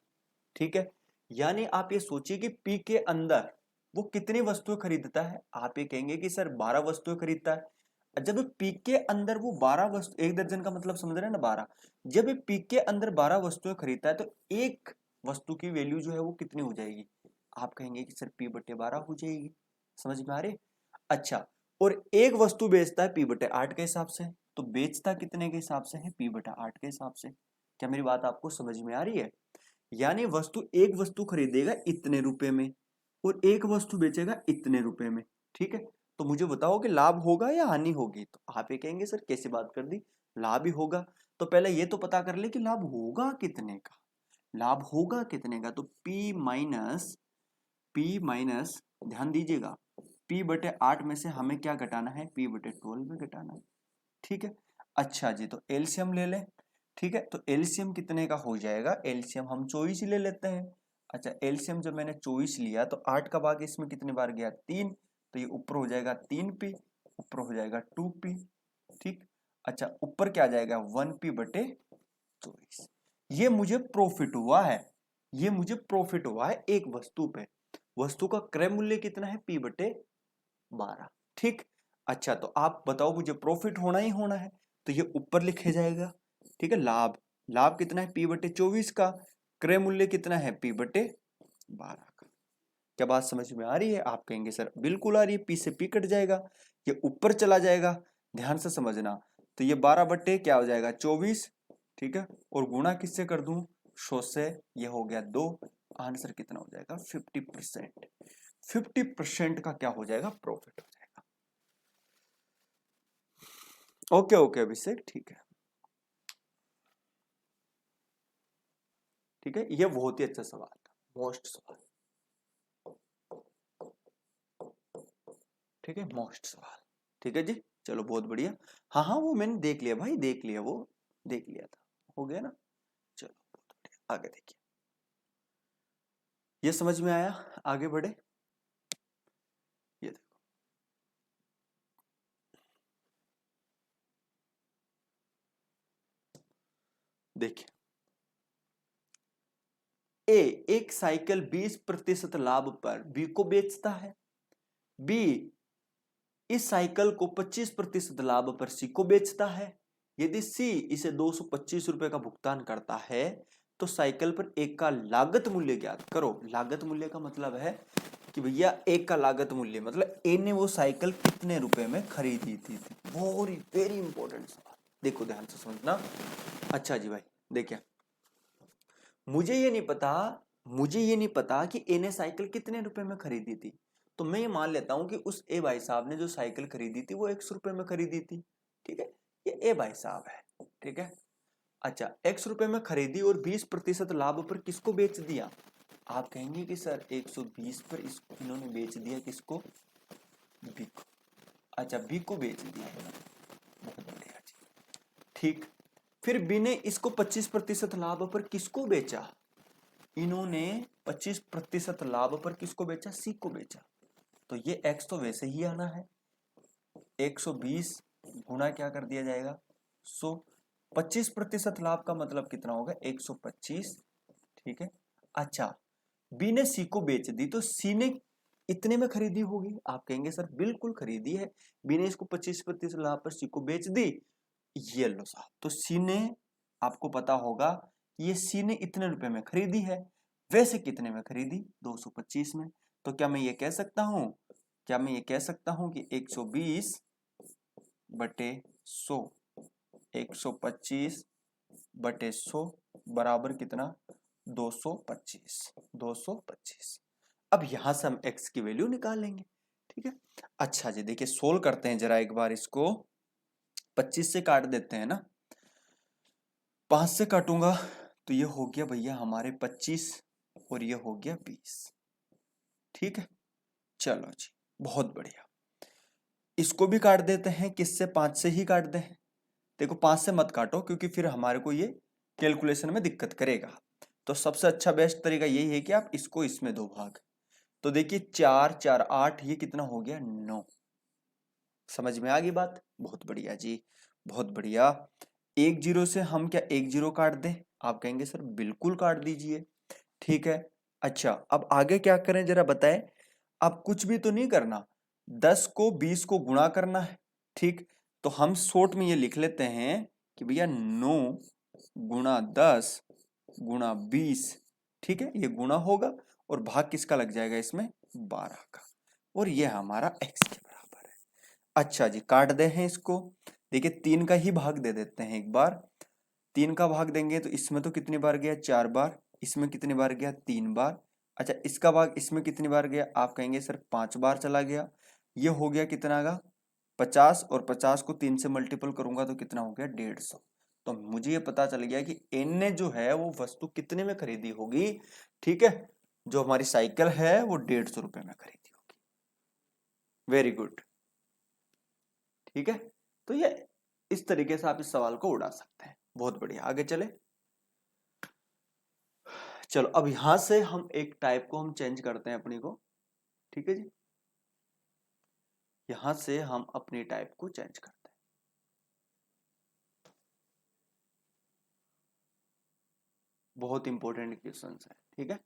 [SPEAKER 1] ठीक है। यानी आप ये सोचिए कि पी के अंदर वो कितनी वस्तुएं खरीदता है, आप ये कहेंगे कि सर 12 वस्तुएं खरीदता है। जब पी के अंदर वो 12 वस्तु, एक दर्जन का मतलब समझ रहे हैं ना 12, जब पी के अंदर 12 वस्तुएं खरीदता है तो एक वस्तु की वैल्यू जो है वो कितनी हो जाएगी, आप कहेंगे कि सर पी बटे 12 हो जाएगी। समझ में आ रही? अच्छा, और एक वस्तु बेचता है पी बटे 8 के हिसाब से, तो बेचता कितने के हिसाब से है, पी बटा 8 के हिसाब से। क्या मेरी बात आपको समझ में आ रही है? यानी एक वस्तु खरीदेगा इतने रुपए में और एक वस्तु बेचेगा इतने रुपए में, ठीक है। तो मुझे बताओ कि लाभ होगा या हानि होगी, तो आप ये कहेंगे सर कैसे बात कर दी, लाभ ही होगा। तो पहले ये तो पता कर ले कि लाभ होगा कितने का, लाभ होगा कितने का, तो P माइनस ध्यान दीजिएगा, P बटे 8 में से हमें क्या घटाना है, P बटे 12 में घटाना है, ठीक है। अच्छा जी, तो एलसीएम ले लें, ठीक है। तो एलसीएम कितने का हो जाएगा, एलसीएम हम 24 ही ले लेते हैं। अच्छा, एलसीएम जब मैंने 24 लिया तो 8 का भाग इसमें कितने बार गया, 3, तो ये ऊपर हो जाएगा 3p, ऊपर हो जाएगा 2p, ठीक। अच्छा, ऊपर क्या आ जाएगा 1p बटे 24। ये मुझे प्रॉफिट हुआ है, ये मुझे प्रॉफिट हुआ है एक वस्तु पे। वस्तु का क्रय मूल्य कितना है, p बटे 12, ठीक। अच्छा, तो आप बताओ मुझे प्रॉफिट होना ही होना है, तो ये ऊपर लिखे जाएगा, ठीक है। लाभ, लाभ कितना है, P बटे 24 का, क्रय मूल्य कितना है, P बटे 12 का। क्या बात समझ में आ रही है? आप कहेंगे सर बिल्कुल आ रही है, पी से पी कट जाएगा, ये ऊपर चला जाएगा, ध्यान से समझना। तो ये 12 बट्टे क्या हो जाएगा 24, ठीक है, और गुणा किससे कर दूं 100 से, ये हो गया 2, आंसर कितना हो जाएगा 50%। 50% का क्या हो जाएगा प्रॉफिट हो जाएगा। ओके ओके अभिषेक, ठीक है, ठीक है, ये बहुत ही अच्छा सवाल था, मोस्ट सवाल, ठीक है, मोस्ट सवाल, ठीक है जी, चलो बहुत बढ़िया। हाँ हाँ वो मैंने देख लिया भाई, देख लिया, वो देख लिया था, हो गया ना। चलो बहुत बढ़िया, आगे देखिए, ये समझ में आया, आगे बढ़े, ये देखो, देखिए, ए एक साइकिल 20% लाभ पर बी को बेचता है, बी इस साइकिल को 25% लाभ पर सी को बेचता है। यदि सी इसे 225 रुपए का भुगतान करता है तो साइकिल पर एक का लागत मूल्य ज्ञात करो। लागत मूल्य का मतलब है कि भैया एक का लागत मूल्य मतलब ए ने वो साइकिल कितने रुपए में खरीदी थी। वेरी वेरी इंपॉर्टेंट सवाल, देखो ध्यान से समझना। अच्छा जी भाई देखिए, मुझे ये नहीं पता, मुझे ये नहीं पता कि ए ने साइकिल कितने रुपए में खरीदी थी, तो मैं ये मान लेता हूं कि उस ए भाई साहब ने जो साइकिल खरीदी थी वो 100 रुपए में खरीदी थी, ठीक है, ये ए भाई साहब है, ठीक है। अच्छा 100 रुपए में खरीदी और 20% लाभ पर किसको बेच दिया? आप कहेंगे कि सर 120 पर इसको इन्होंने बेच दिया, किसको? बी को। अच्छा बी को बेच दिया, बहुत बढ़िया जी, ठीक। फिर बी ने इसको 25% लाभ पर किसको बेचा? इन्होंने 25% लाभ पर किसको बेचा? सी को बेचा। तो ये x तो वैसे ही आना है, 120 गुना क्या कर दिया जाएगा 100, 25% लाभ का मतलब कितना होगा 125, ठीक है। अच्छा बी ने सी को बेच दी तो सी ने इतने में खरीदी होगी, आप कहेंगे सर बिल्कुल खरीदी है, बी ने इसको 25% लाभ पर सी को बेच दी, ये लो साहब, तो सी ने, आपको पता होगा ये सी ने इतने रुपए में खरीदी है, वैसे कितने में खरीदी 225 में। तो क्या मैं ये कह सकता हूं, क्या मैं ये कह सकता हूं कि 120 बटे 100, 125 बटे 100 बराबर कितना 225, 225। अब यहां से हम x की वैल्यू निकाल लेंगे, ठीक है। अच्छा जी देखिए सोल्व करते हैं जरा एक बार इसको, 25 से काट देते हैं ना, 5 से काटूंगा तो ये हो गया भैया हमारे 25 और ये हो गया 20, ठीक है। चलो जी बहुत बढ़िया, इसको भी काट देते हैं, किससे? 5 से ही काट दें। देखो 5 से मत काटो क्योंकि फिर हमारे को ये कैलकुलेशन में दिक्कत करेगा, तो सबसे अच्छा बेस्ट तरीका यही है कि आप इसको इसमें दो भाग। तो देखिए 4 4 8, ये कितना हो गया 9, समझ में आ गई बात, बहुत बढ़िया जी, बहुत बढ़िया। एक जीरो से हम क्या एक जीरो काट दें? आप कहेंगे सर बिल्कुल काट दीजिए, ठीक है। अच्छा अब आगे क्या करें जरा बताएं, अब कुछ भी तो नहीं करना, 10 को 20 को गुणा करना है, ठीक। तो हम शॉर्ट में ये लिख लेते हैं कि भैया 9 गुणा 10 गुणा 20, ठीक है, ये गुणा होगा और भाग किसका लग जाएगा इसमें 12 का, और ये हमारा x के बराबर है। अच्छा जी काट दे हैं इसको, देखिए 3 का ही भाग दे देते हैं एक बार, 3 का भाग देंगे तो इसमें तो कितनी बार गया 4 बार, इसमें कितनी बार गया 3 बार। अच्छा इसका भाग इसमें कितनी बार गया? आप कहेंगे सर 5 बार चला गया, ये हो गया कितना का 50, और 50 को 3 से मल्टीपल करूंगा तो कितना हो गया 150। तो मुझे ये पता चल गया कि एन ने जो है वो वस्तु कितने में खरीदी होगी, ठीक है, जो हमारी साइकिल है वो 150 रुपए में खरीदी होगी। वेरी गुड, ठीक है। तो ये इस तरीके से आप इस सवाल को उड़ा सकते हैं, बहुत बढ़िया, आगे चले। चलो अब यहां से हम एक टाइप को हम चेंज करते हैं अपनी को, ठीक है जी, यहां से हम अपनी टाइप को चेंज करते हैं। बहुत इंपॉर्टेंट क्वेश्चन है, ठीक है।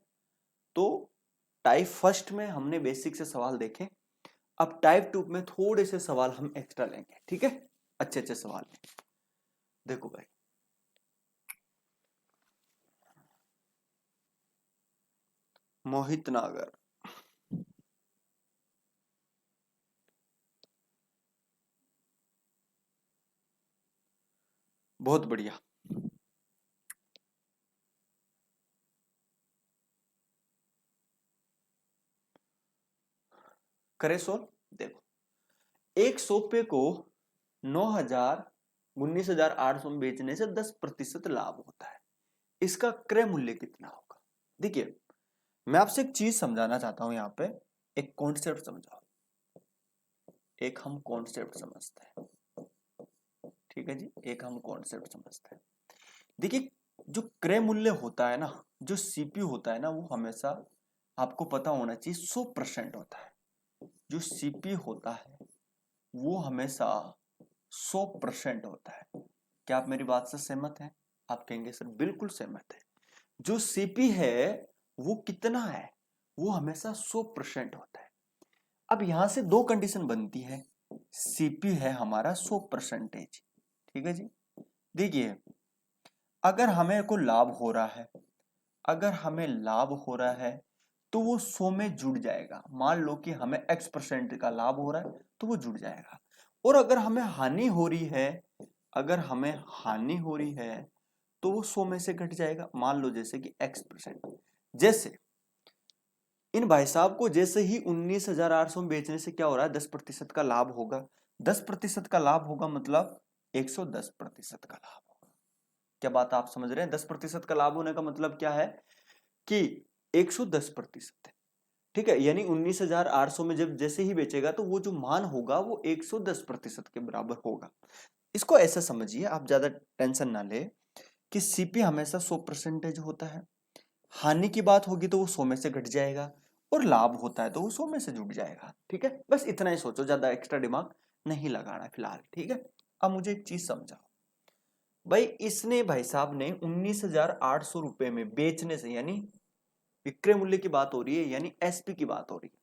[SPEAKER 1] तो टाइप फर्स्ट में हमने बेसिक से सवाल देखे, अब टाइप टू में थोड़े से सवाल हम एक्स्ट्रा लेंगे, ठीक है, अच्छे अच्छे सवाल। देखो भाई मोहित नागर, बहुत बढ़िया। करे सोल्व। देखो, एक सोफे को 19,800 में बेचने से 10% लाभ होता है, इसका क्रय मूल्य कितना होगा? देखिए, मैं आपसे एक चीज समझाना चाहता हूं, यहां पे एक कॉन्सेप्ट समझाओ, एक हम कॉन्सेप्ट समझते हैं। ठीक है जी, एक हम कॉन्सेप्ट समझते हैं। देखिए, जो क्रय मूल्य होता है ना, जो सीपीयू होता है ना, वो हमेशा आपको पता होना चाहिए 100% होता है। जो सीपीयू होता है वो हमेशा 100% होता है। क्या आप मेरी बात से सहमत हैं? आप कहेंगे सर बिल्कुल सहमत है। जो सीपी है वो कितना है? वो हमेशा 100% होता है। अब यहां से दो कंडीशन बनती है। सीपी है हमारा 100%। ठीक है जी। देखिए, अगर हमें को लाभ हो रहा है, अगर हमें लाभ हो रहा है तो वो 100 में जुड़ जाएगा। मान लो कि हमें x% का लाभ हो रहा है तो वो जुड़ जाएगा। और अगर हमें हानि हो रही है, अगर हमें हानि हो रही है तो वो 100 में से घट जाएगा। मान लो जैसे कि x%। जैसे इन भाई साहब को जैसे ही 19,800 में बेचने से क्या हो रहा है, 10% का लाभ होगा। 10% का लाभ होगा मतलब 110% का लाभ होगा। क्या बात आप समझ रहे हैं? 10% का लाभ होने का मतलब क्या है कि 110% है। ठीक है, यानी 19,800 में जब जैसे ही बेचेगा तो वो जो मान होगा वो 110% के बराबर होगा। इसको ऐसा समझिए, आप ज्यादा टेंशन ना ले कि सीपी हमेशा 100% होता है। हानि की बात होगी तो वो 100 में से घट जाएगा, और लाभ होता है तो वो 100 में से जुड़ जाएगा। ठीक है, बस इतना ही सोचो, ज्यादा एक्स्ट्रा दिमाग नहीं लगाना फिलहाल। ठीक है, अब मुझे एक चीज समझाओ भाई, इसने भाई साहब ने 19,800 रुपए में बेचने से, यानी विक्रय मूल्य की बात हो रही है, यानी एसपी की बात हो रही है।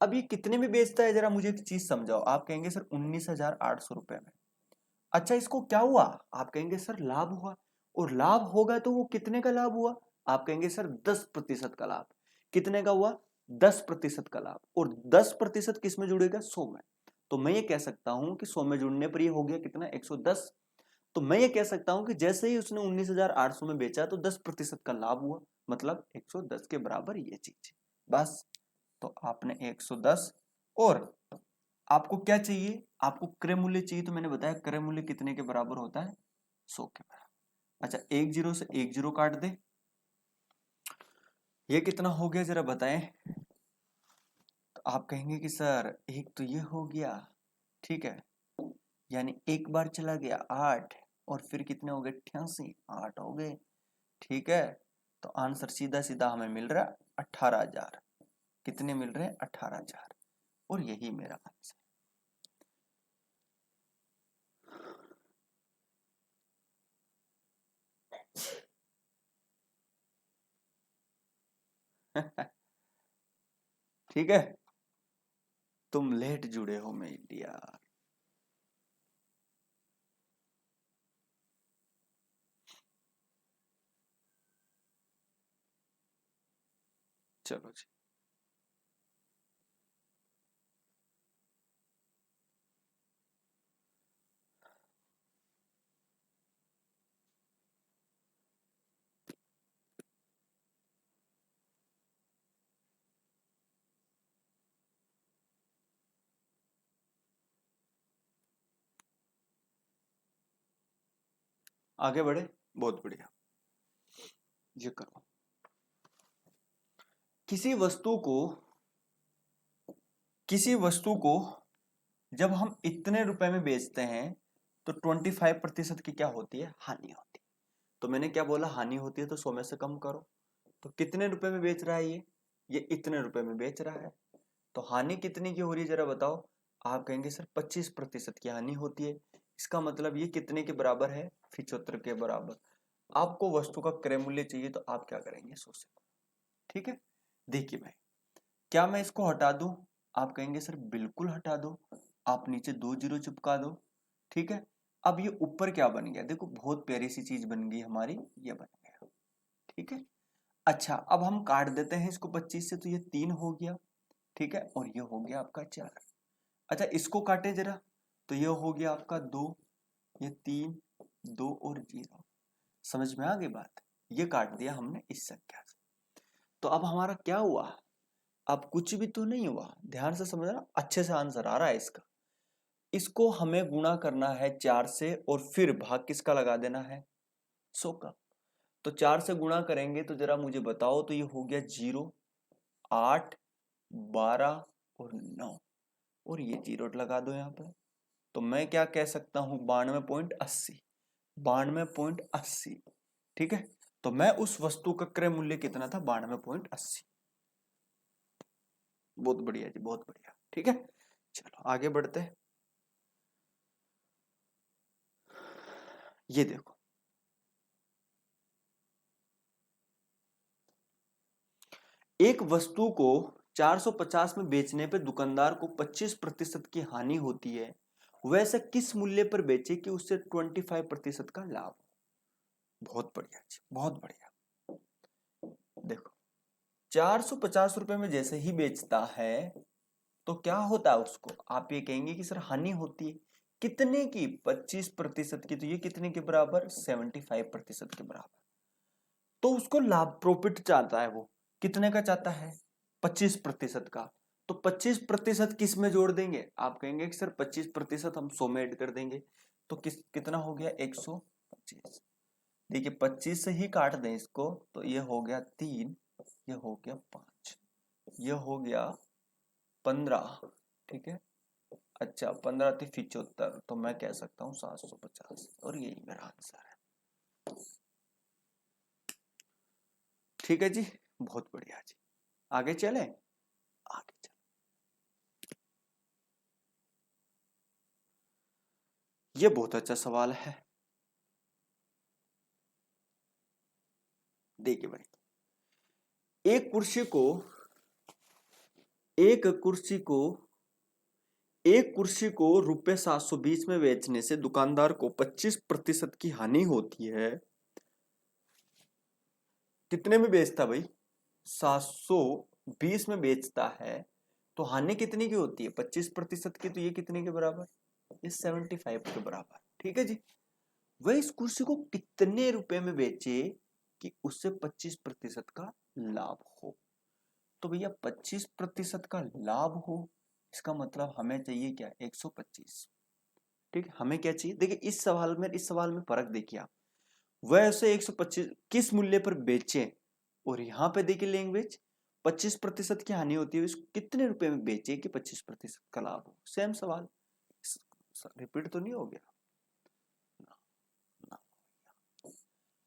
[SPEAKER 1] अब ये कितने में बेचता है, जरा मुझे एक चीज समझाओ। आप कहेंगे सर 19,800 रुपए में। अच्छा, इसको क्या हुआ? आप कहेंगे सर लाभ हुआ। और लाभ होगा तो वो कितने का लाभ हुआ? आप कहेंगे सर 10% का लाभ। कितने का हुआ? 10% का लाभ। और 10% किस में जुड़ेगा? 100 में। तो मैं ये कह सकता हूं कि 100 में जुड़ने पर ये हो गया कितना? 110। तो मैं ये कह सकता हूं कि जैसे ही उसने 19,800 में बेचा तो 10% का लाभ हुआ, मतलब 110 के बराबर ये चीज। बस। तो आपने 110, और आपको क्या चाहिए? आपको क्रय मूल्य चाहिए, तो मैंने बताया क्रय मूल्य कितने के बराबर होता है? 100 के बराबर। अच्छा, एक जीरो से एक जीरो काट दे, ये कितना हो गया जरा बताएं। तो आप कहेंगे कि सर एक तो ये हो गया, ठीक है, यानी एक बार चला गया 8, और फिर कितने हो गए? 88, 8 हो गए। ठीक है, तो आंसर सीधा सीधा हमें मिल रहा है 18,000। कितने मिल रहे हैं? 18,000। और यही मेरा आंसर। ठीक है, तुम लेट जुड़े हो मेरी डियर। चलो जी। आगे बढ़े, बहुत बढ़िया। ये करो, किसी वस्तु को, किसी वस्तु को जब हम इतने रुपए में बेचते हैं तो 25% की क्या होती है? हानि होती है। तो मैंने क्या बोला? हानि होती है तो 100 में से कम करो। तो कितने रुपए में बेच रहा है ये इतने रुपए में बेच रहा है। तो हानि कितने की हो रही है जरा बताओ। आप कहेंगे सर 25% की हानि होती है। इसका मतलब ये कितने के बराबर है? 75 के बराबर। आपको वस्तु का क्रय मूल्य चाहिए तो आप क्या करेंगे? 100 से। ठीक है, देखिए भाई, क्या मैं इसको हटा दूं? आप कहेंगे सर बिल्कुल हटा दो। आप नीचे 2 जीरो चिपका दो। ठीक है, अब ये ऊपर क्या बन गया? देखो, बहुत प्यारी सी चीज बन गई हमारी, ये बन गया। ठीक है, अच्छा, अब हम काट देते हैं इसको 25 से, तो ये 3 हो गया। ठीक है, और ये हो गया आपका 4। अच्छा, इसको काटे जरा, तो ये हो गया आपका 2, ये 3, 2 और 0। समझ में आ गई बात? ये काट दिया हमने इस संख्या से। तो अब हमारा क्या हुआ? अब कुछ भी तो नहीं हुआ, ध्यान से समझना, अच्छे से आंसर आ रहा है इसका। इसको हमें गुणा करना है 4 से और फिर भाग किसका लगा देना है? 100 का। तो 4 से गुणा करेंगे तो जरा मुझे बताओ, तो ये हो गया 0, 8, 12 और 9, और ये 0 लगा दो यहाँ पे। तो मैं क्या कह सकता हूँ? 92.80, 92.80। ठीक है, तो मैं उस वस्तु का क्रय मूल्य कितना था? 92.80। बहुत बढ़िया जी, बहुत बढ़िया। ठीक है, चलो आगे बढ़ते हैं। ये देखो, एक वस्तु को 450 में बेचने पे दुकानदार को 25% की हानि होती है, वैसे किस मूल्य पर बेचे कि उससे 25% का लाभ? बहुत बढ़िया जी, बहुत बढ़िया। देखो, 450 रुपए में जैसे ही बेचता है तो क्या होता है उसको? आप ये कहेंगे कि सर हानि होती है। कितने की? 25% की। तो ये कितने के बराबर? 75% के बराबर। तो उसको लाभ, प्रॉफिट चाहता है वो। कितने का चाहता है? 25% का। तो 25% किस में जोड़ देंगे? आप कहेंगे कि सर 25% हम 100 में ऐड कर देंगे। तो कितना हो गया? 125। देखिए 25 से ही काट दें इसको तो ये हो गया 3, ये हो गया 5, ये हो गया 15। ठीक है, अच्छा 15 थी 75, तो मैं कह सकता हूँ 750, और यही मेरा आंसर है। ठीक है जी, बहुत बढ़िया जी। आगे चले, आगे चले। ये बहुत अच्छा सवाल है। देखिए भाई, एक कुर्सी को एक कुर्सी को एक कुर्सी को रुपए 720 में बेचने से दुकानदार को 25% की हानि होती है। कितने में बेचता भाई? 720 में बेचता है, तो हानि कितनी की होती है? 25% की। तो ये कितने के बराबर? ये 75 के बराबर। ठीक है जी, वह इस कुर्सी को कितने रुपए में बेचे कि उससे 25% का लाभ हो? तो भैया 25% का लाभ हो, इसका मतलब हमें चाहिए क्या? 125। ठीक है, हमें क्या चाहिए? देखिए इस सवाल में फर्क देखिए आप। वह उसे 125 किस मूल्य पर बेचे, और यहां पे देखिए लैंग्वेज 25% की हानि होती है, इसको कितने रुपए में बेचे कि 25% का लाभ हो। सेम सवाल, रिपीट तो नहीं हो गया ना? ना।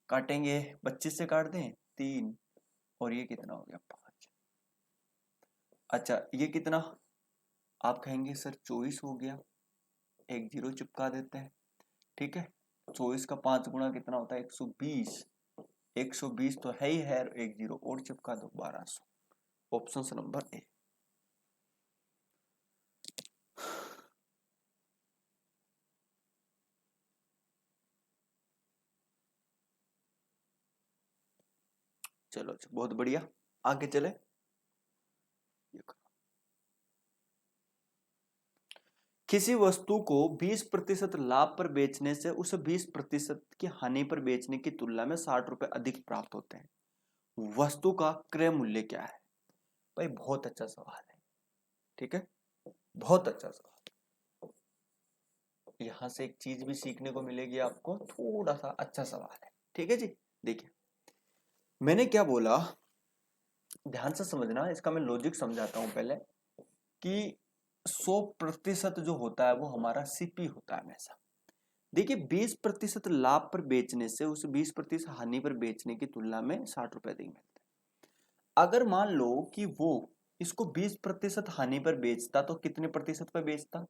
[SPEAKER 1] काटेंगे, 25 से काट दें 3, और ये कितना हो गया? 5। अच्छा ये कितना? आप कहेंगे सर 24 हो गया, एक 0 चिपका देते हैं। ठीक है, 24 का 5 गुना कितना होता है? 120। 120 तो है ही है, एक 0 और चिपका दो, 1200। Option number A. चलो बहुत बढ़िया, आगे चले। किसी वस्तु को 20% लाभ पर बेचने से उसे 20% की हानि पर बेचने की तुलना में 60 रुपए अधिक प्राप्त होते हैं, वस्तु का क्रय मूल्य क्या है? भाई बहुत अच्छा सवाल है। ठीक है, बहुत अच्छा सवाल। यहां से एक चीज भी सीखने को मिलेगी आपको, थोड़ा सा अच्छा सवाल है। ठीक है जी, देखिए मैंने क्या बोला, ध्यान से समझना, इसका मैं लॉजिक समझाता हूं पहले। कि 100% जो होता है वो हमारा सीपी होता है हमेशा। देखिए 20% लाभ पर बेचने से उसे 20% हानि पर बेचने की तुलना में 60 रुपए अधिक मिलते हैं। अगर मान लो कि वो इसको 20% हानि पर बेचता तो कितने प्रतिशत पर बेचता?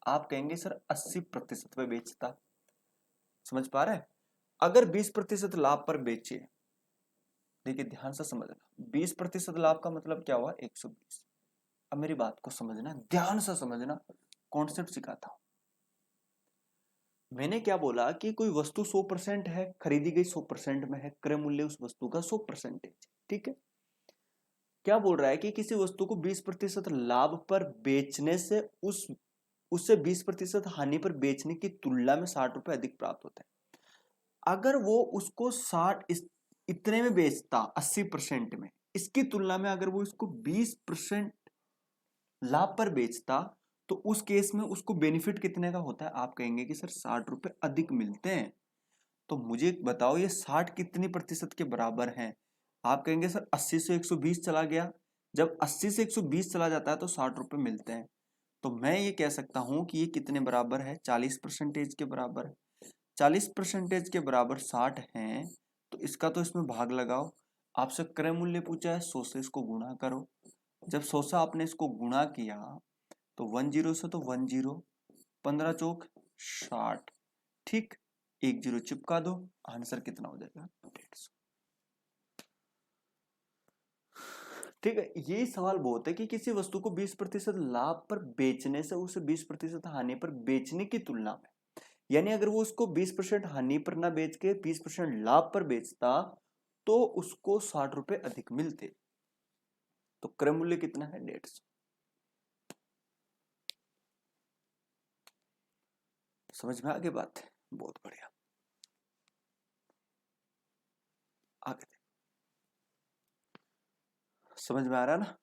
[SPEAKER 1] आप कहेंगे सर 80% पर बेचता। समझ पा रहे हैं? अगर 20% लाभ पर बेचे, देखिए ध्यान से समझना, 20% लाभ का मतलब क्या हुआ? 120। अब मेरी बात को समझना, ध्यान से समझना, कॉन्सेप्ट सिखाता हूं। मैंने क्या बोला कि कोई वस्तु 100% है, खरीदी गई 100% में है, क्रय मूल्य उस वस्तु का 100%। ठीक है, क्या बोल रहा है कि किसी वस्तु को 20% लाभ पर बेचने से उससे 20% हानि पर बेचने की तुलना में 60 रुपए अधिक प्राप्त होते हैं। अगर वो उसको 60 इतने में बेचता 80% में, इसकी तुलना में अगर वो इसको 20% लाभ पर बेचता, तो उस केस में उसको बेनिफिट कितने का होता है? आप कहेंगे कि सर 60 रुपए अधिक मिलते हैं। तो मुझे बताओ ये 60 कितनी प्रतिशत के बराबर हैं? आप कहेंगे सर 80 से 120 चला गया। जब 80 से 120 चला जाता है तो 60 रुपए मिलते हैं। तो मैं ये कह सकता हूं कि ये कितने बराबर है? 40% के बराबर। 40% के बराबर 60 हैं, तो इसका तो इसमें भाग लगाओ। आपसे क्रय मूल्य पूछा है, 100 से इसको गुणा करो। जब 100 से आपने इसको गुणा किया तो 10 से तो 10, 15 चौक 60। ठीक, 10 चिपका दो, आंसर कितना हो जाएगा? 150। ठीक है, ये सवाल बहुत है कि किसी वस्तु को 20% लाभ पर बेचने से उसे 20% हानि पर बेचने की तुलना में, यानी अगर वो उसको 20% हानि पर ना बेच के 20% लाभ पर बेचता तो उसको 60 रुपए अधिक मिलते। तो क्रय मूल्य कितना है? 150। समझ में आगे बात है? बहुत बढ़िया। आगे समझ में आ रहा है ना?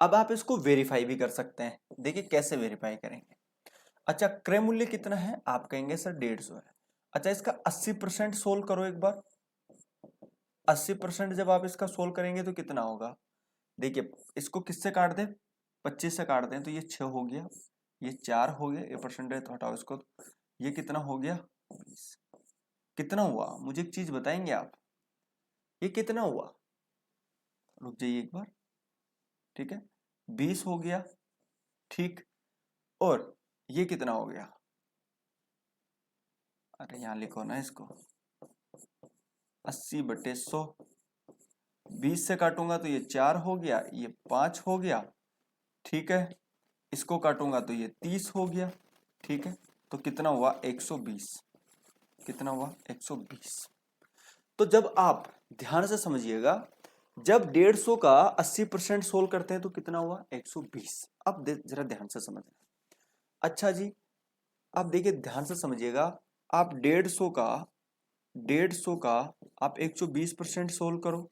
[SPEAKER 1] अब आप इसको वेरीफाई भी कर सकते हैं। देखिए कैसे वेरीफाई करेंगे। अच्छा, क्रय मूल्य कितना है? आप कहेंगे सर 150 है। अच्छा, इसका 80% सोल्व करो एक बार। 80% जब आप इसका सोल्व करेंगे तो कितना होगा? देखिए, इसको किससे काट दें? 25 से काट दें तो ये 6 हो गया, ये 4 हो गया, ये परसेंटेज तो हटाओ इसको, ये कितना हो गया? 20। कितना हुआ? मुझे एक चीज बताएंगे आप, ये कितना हुआ? रुक जाइए एक बार। ठीक है, 20 हो गया। ठीक, और ये कितना हो गया? अरे यहां लिखो ना इसको, 80/100। 20 से काटूंगा तो ये 4 हो गया, ये 5 हो गया। ठीक है, इसको काटूंगा तो ये 30 हो गया। ठीक है, तो कितना हुआ? 120। कितना हुआ? 120। तो जब आप ध्यान से समझिएगा, जब 150 का 80% सोल्व करते हैं तो कितना हुआ? 120। अब जरा ध्यान से समझना। अच्छा जी, आप देखिए ध्यान से समझिएगा। आप 150 का आप 120% सोल्व करो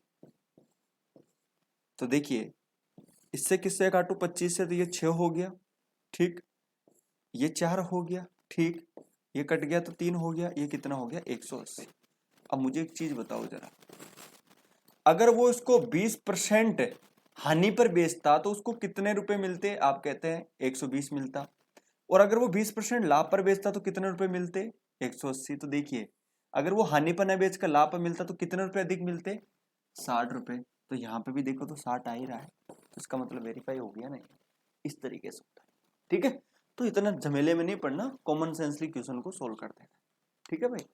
[SPEAKER 1] तो देखिए, इससे किससे काटू? 25 से, तो ये 6 हो गया। ठीक, ये 4 हो गया। ठीक, ये कट गया तो 3 हो गया, ये कितना हो गया? 180। अब मुझे एक चीज बताओ जरा, अगर वो इसको 20% हानि पर बेचता तो उसको कितने रुपए मिलते? आप कहते हैं 120 मिलता। और अगर वो 20% लाभ पर बेचता तो कितने रुपए मिलते? 180। तो देखिए, अगर वो हानि पर न बेचकर लाभ पर मिलता तो कितने रुपए अधिक मिलते? 60 रुपए। तो यहाँ पे भी देखो तो 60 आ ही रहा है, तो इसका मतलब वेरीफाई हो गया नहीं। इस तरीके से होता है। ठीक है, तो इतना झमेले में नहीं पड़ना, कॉमन सेंसली क्वेश्चन को सोल्व करते हैं। ठीक है भाई।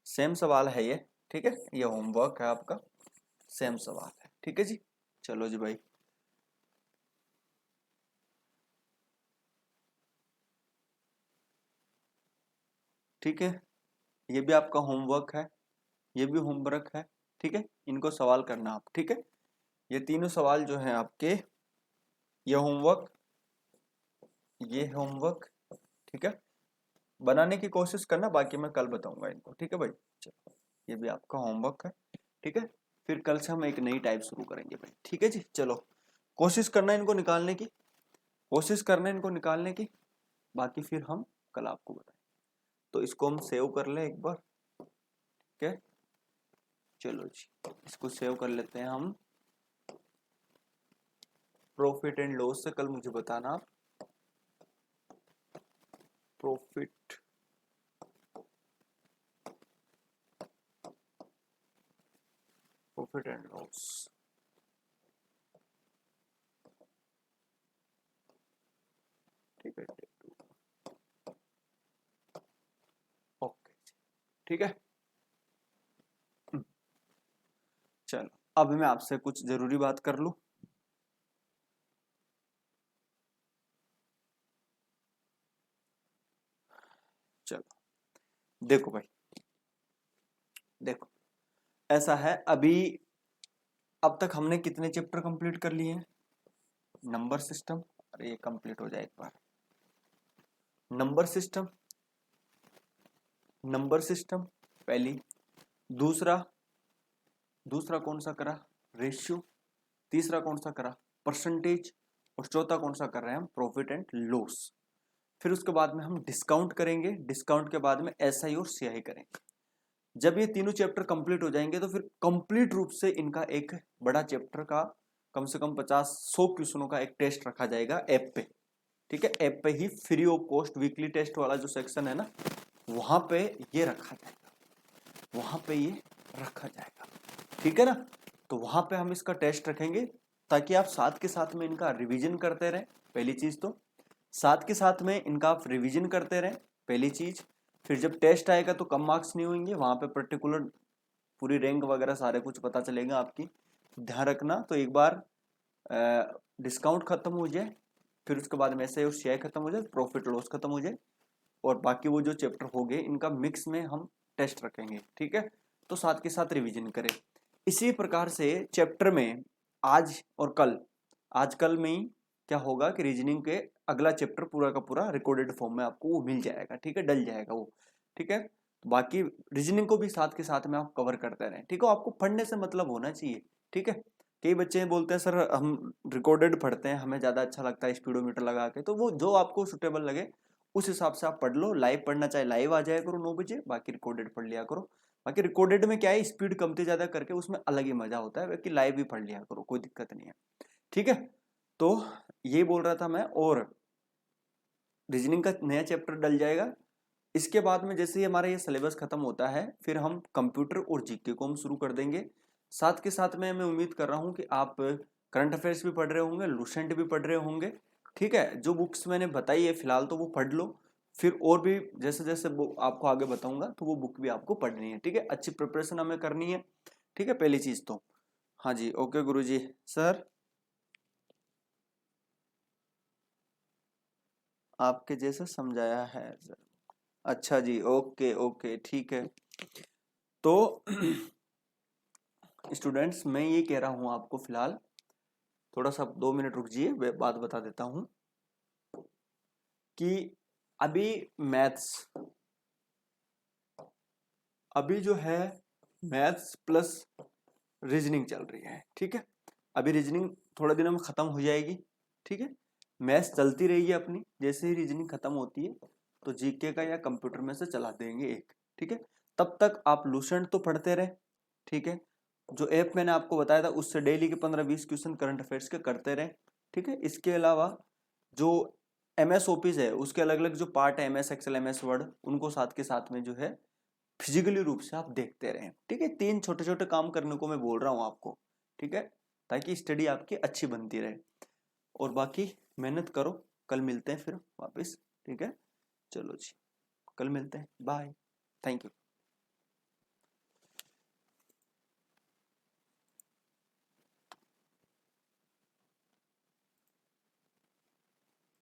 [SPEAKER 1] सेम सवाल है ये। ठीक है, ये होमवर्क है आपका, सेम सवाल है। ठीक है जी, चलो जी भाई। ठीक है, ये भी आपका होमवर्क है, ये भी होमवर्क है। ठीक है, इनको सवाल करना आप। ठीक है, ये तीनों सवाल जो हैं आपके, ये होमवर्क, ये होमवर्क। ठीक है, बनाने की कोशिश करना, बाकी मैं कल बताऊंगा इनको। ठीक है भाई, चलो ये भी आपका होमवर्क है। ठीक है, फिर कल से हम एक नई टाइप शुरू करेंगे भाई। ठीक है जी, चलो कोशिश करना इनको निकालने की, कोशिश करना इनको निकालने की, बाकी फिर हम कल आपको बताएं। तो इसको हम सेव कर लें एक बार। ठीक है, चलो जी, इसको सेव कर लेते हैं हम। प्रॉफिट एंड लॉस से कल मुझे बताना, प्रॉफिट प्रॉफिट एंड लॉस। ठीक है, ओके, ठीक है। चलो, अब मैं आपसे कुछ जरूरी बात कर लूं। चलो देखो भाई, देखो ऐसा है, अभी अब तक हमने कितने चैप्टर कंप्लीट कर लिए हैं? नंबर सिस्टम, अरे ये कंप्लीट हो जाए एक बार। नंबर सिस्टम, नंबर सिस्टम पहली। दूसरा कौन सा करा? रेशियो। तीसरा कौन सा करा? परसेंटेज। और चौथा कौन सा कर रहे हैं हम? Profit and loss. फिर उसके बाद में हम डिस्काउंट करेंगे, डिस्काउंट के बाद में एसआई और सीआई करेंगे। जब ये तीनों चैप्टर कंप्लीट हो जाएंगे तो फिर कंप्लीट रूप से इनका एक बड़ा चैप्टर का कम से कम 50-100 क्वेश्चनों का एक टेस्ट रखा जाएगा ऐप पे। ठीक है, ऐप पे ही free of cost weekly test वाला जो सेक्शन है ना, वहां पे ये रखा जाएगा, वहां पे ये रखा जाएगा। ठीक है ना, तो वहां पे हम इसका टेस्ट रखेंगे ताकि आप साथ के साथ में इनका रिवीजन करते रहें। पहली चीज तो साथ के साथ में इनका आप रिवीजन करते रहें, पहली चीज। फिर जब टेस्ट आएगा तो कम मार्क्स नहीं होंगे, वहां पे पर्टिकुलर पूरी रैंक वगैरह सारे कुछ पता चलेगा आपकी। ध्यान रखना, तो एक बार डिस्काउंट खत्म हो जाए, फिर उसके बाद में एसआई और सीआई खत्म हो जाए, प्रॉफिट लॉस खत्म हो जाए, और बाकी वो जो चैप्टर हो गए इनका मिक्स में हम टेस्ट रखेंगे। ठीक है, तो साथ के साथ रिवीजन करें। इसी प्रकार से चैप्टर में आज और कल, आज कल में ही क्या होगा कि रीजनिंग के अगला चैप्टर पूरा का पूरा रिकॉर्डेड फॉर्म में आपको वो मिल जाएगा। ठीक है, डल जाएगा वो। ठीक है, तो बाकी रीजनिंग को भी साथ के साथ में आप कवर करते रहें। ठीक है, आपको पढ़ने से मतलब होना चाहिए। ठीक है, कई बच्चे बोलते हैं सर हम रिकॉर्डेड पढ़ते हैं, हमें ज़्यादा अच्छा लगता है स्पीडोमीटर लगा के, तो वो जो आपको सुटेबल लगे उस हिसाब से आप पढ़ लो। लाइव पढ़ना चाहे लाइव आ जाया करो 9 बजे, बाकी रिकॉर्डेड पढ़ लिया करो। बाकी रिकॉर्डेड में क्या है, स्पीड कमती ज़्यादा करके उसमें अलग ही मजा होता है, बाकी लाइव भी पढ़ लिया करो, कोई दिक्कत नहीं है। ठीक है, तो ये बोल रहा था मैं। और रीजनिंग का नया चैप्टर डल जाएगा। इसके बाद में जैसे ही हमारा ये सिलेबस खत्म होता है, फिर हम कंप्यूटर और जीके को हम शुरू कर देंगे। साथ के साथ में मैं उम्मीद कर रहा हूँ कि आप करंट अफेयर्स भी पढ़ रहे होंगे, लूसेंट भी पढ़ रहे होंगे। ठीक है, जो बुक्स मैंने बताई है फिलहाल तो वो पढ़ लो, फिर और भी जैसे जैसे आपको आगे बताऊंगा तो वो बुक भी आपको पढ़नी है। ठीक है, अच्छी प्रिपरेशन हमें करनी है। ठीक है, पहली चीज तो। हाँ जी, ओके गुरुजी। सर आपके जैसा समझाया है सर। अच्छा जी, ओके ओके, ठीक है। तो स्टूडेंट्स मैं ये कह रहा हूं आपको फिलहाल, थोड़ा सा 2 मिनट रुकिए, बात बता देता हूं कि अभी मैथ्स, अभी जो है मैथ्स प्लस रीजनिंग चल रही है। ठीक है, अभी रीजनिंग थोड़े दिनों में खत्म हो जाएगी। ठीक है, मैथ्स चलती रहेगी अपनी, जैसे ही रीजनिंग खत्म होती है तो जीके का या कंप्यूटर में से चला देंगे एक। ठीक है, तब तक आप लूसेंट तो पढ़ते रहे। ठीक है, जो ऐप मैंने आपको बताया था उससे डेली के 15-20 क्वेश्चन करंट अफेयर्स के करते रहे। ठीक है, इसके अलावा जो एमएस ऑफिस है उसके अलग अलग जो पार्ट है, एमएस एक्सेल, एमएस वर्ड, उनको साथ के साथ में जो है फिजिकली रूप से आप देखते रहें। ठीक है, 3 छोटे छोटे काम करने को मैं बोल रहा हूँ आपको। ठीक है, ताकि स्टडी आपकी अच्छी बनती रहे, और बाकी मेहनत करो। कल मिलते हैं फिर वापस। ठीक है, चलो जी, कल मिलते हैं, बाय, थैंक यू।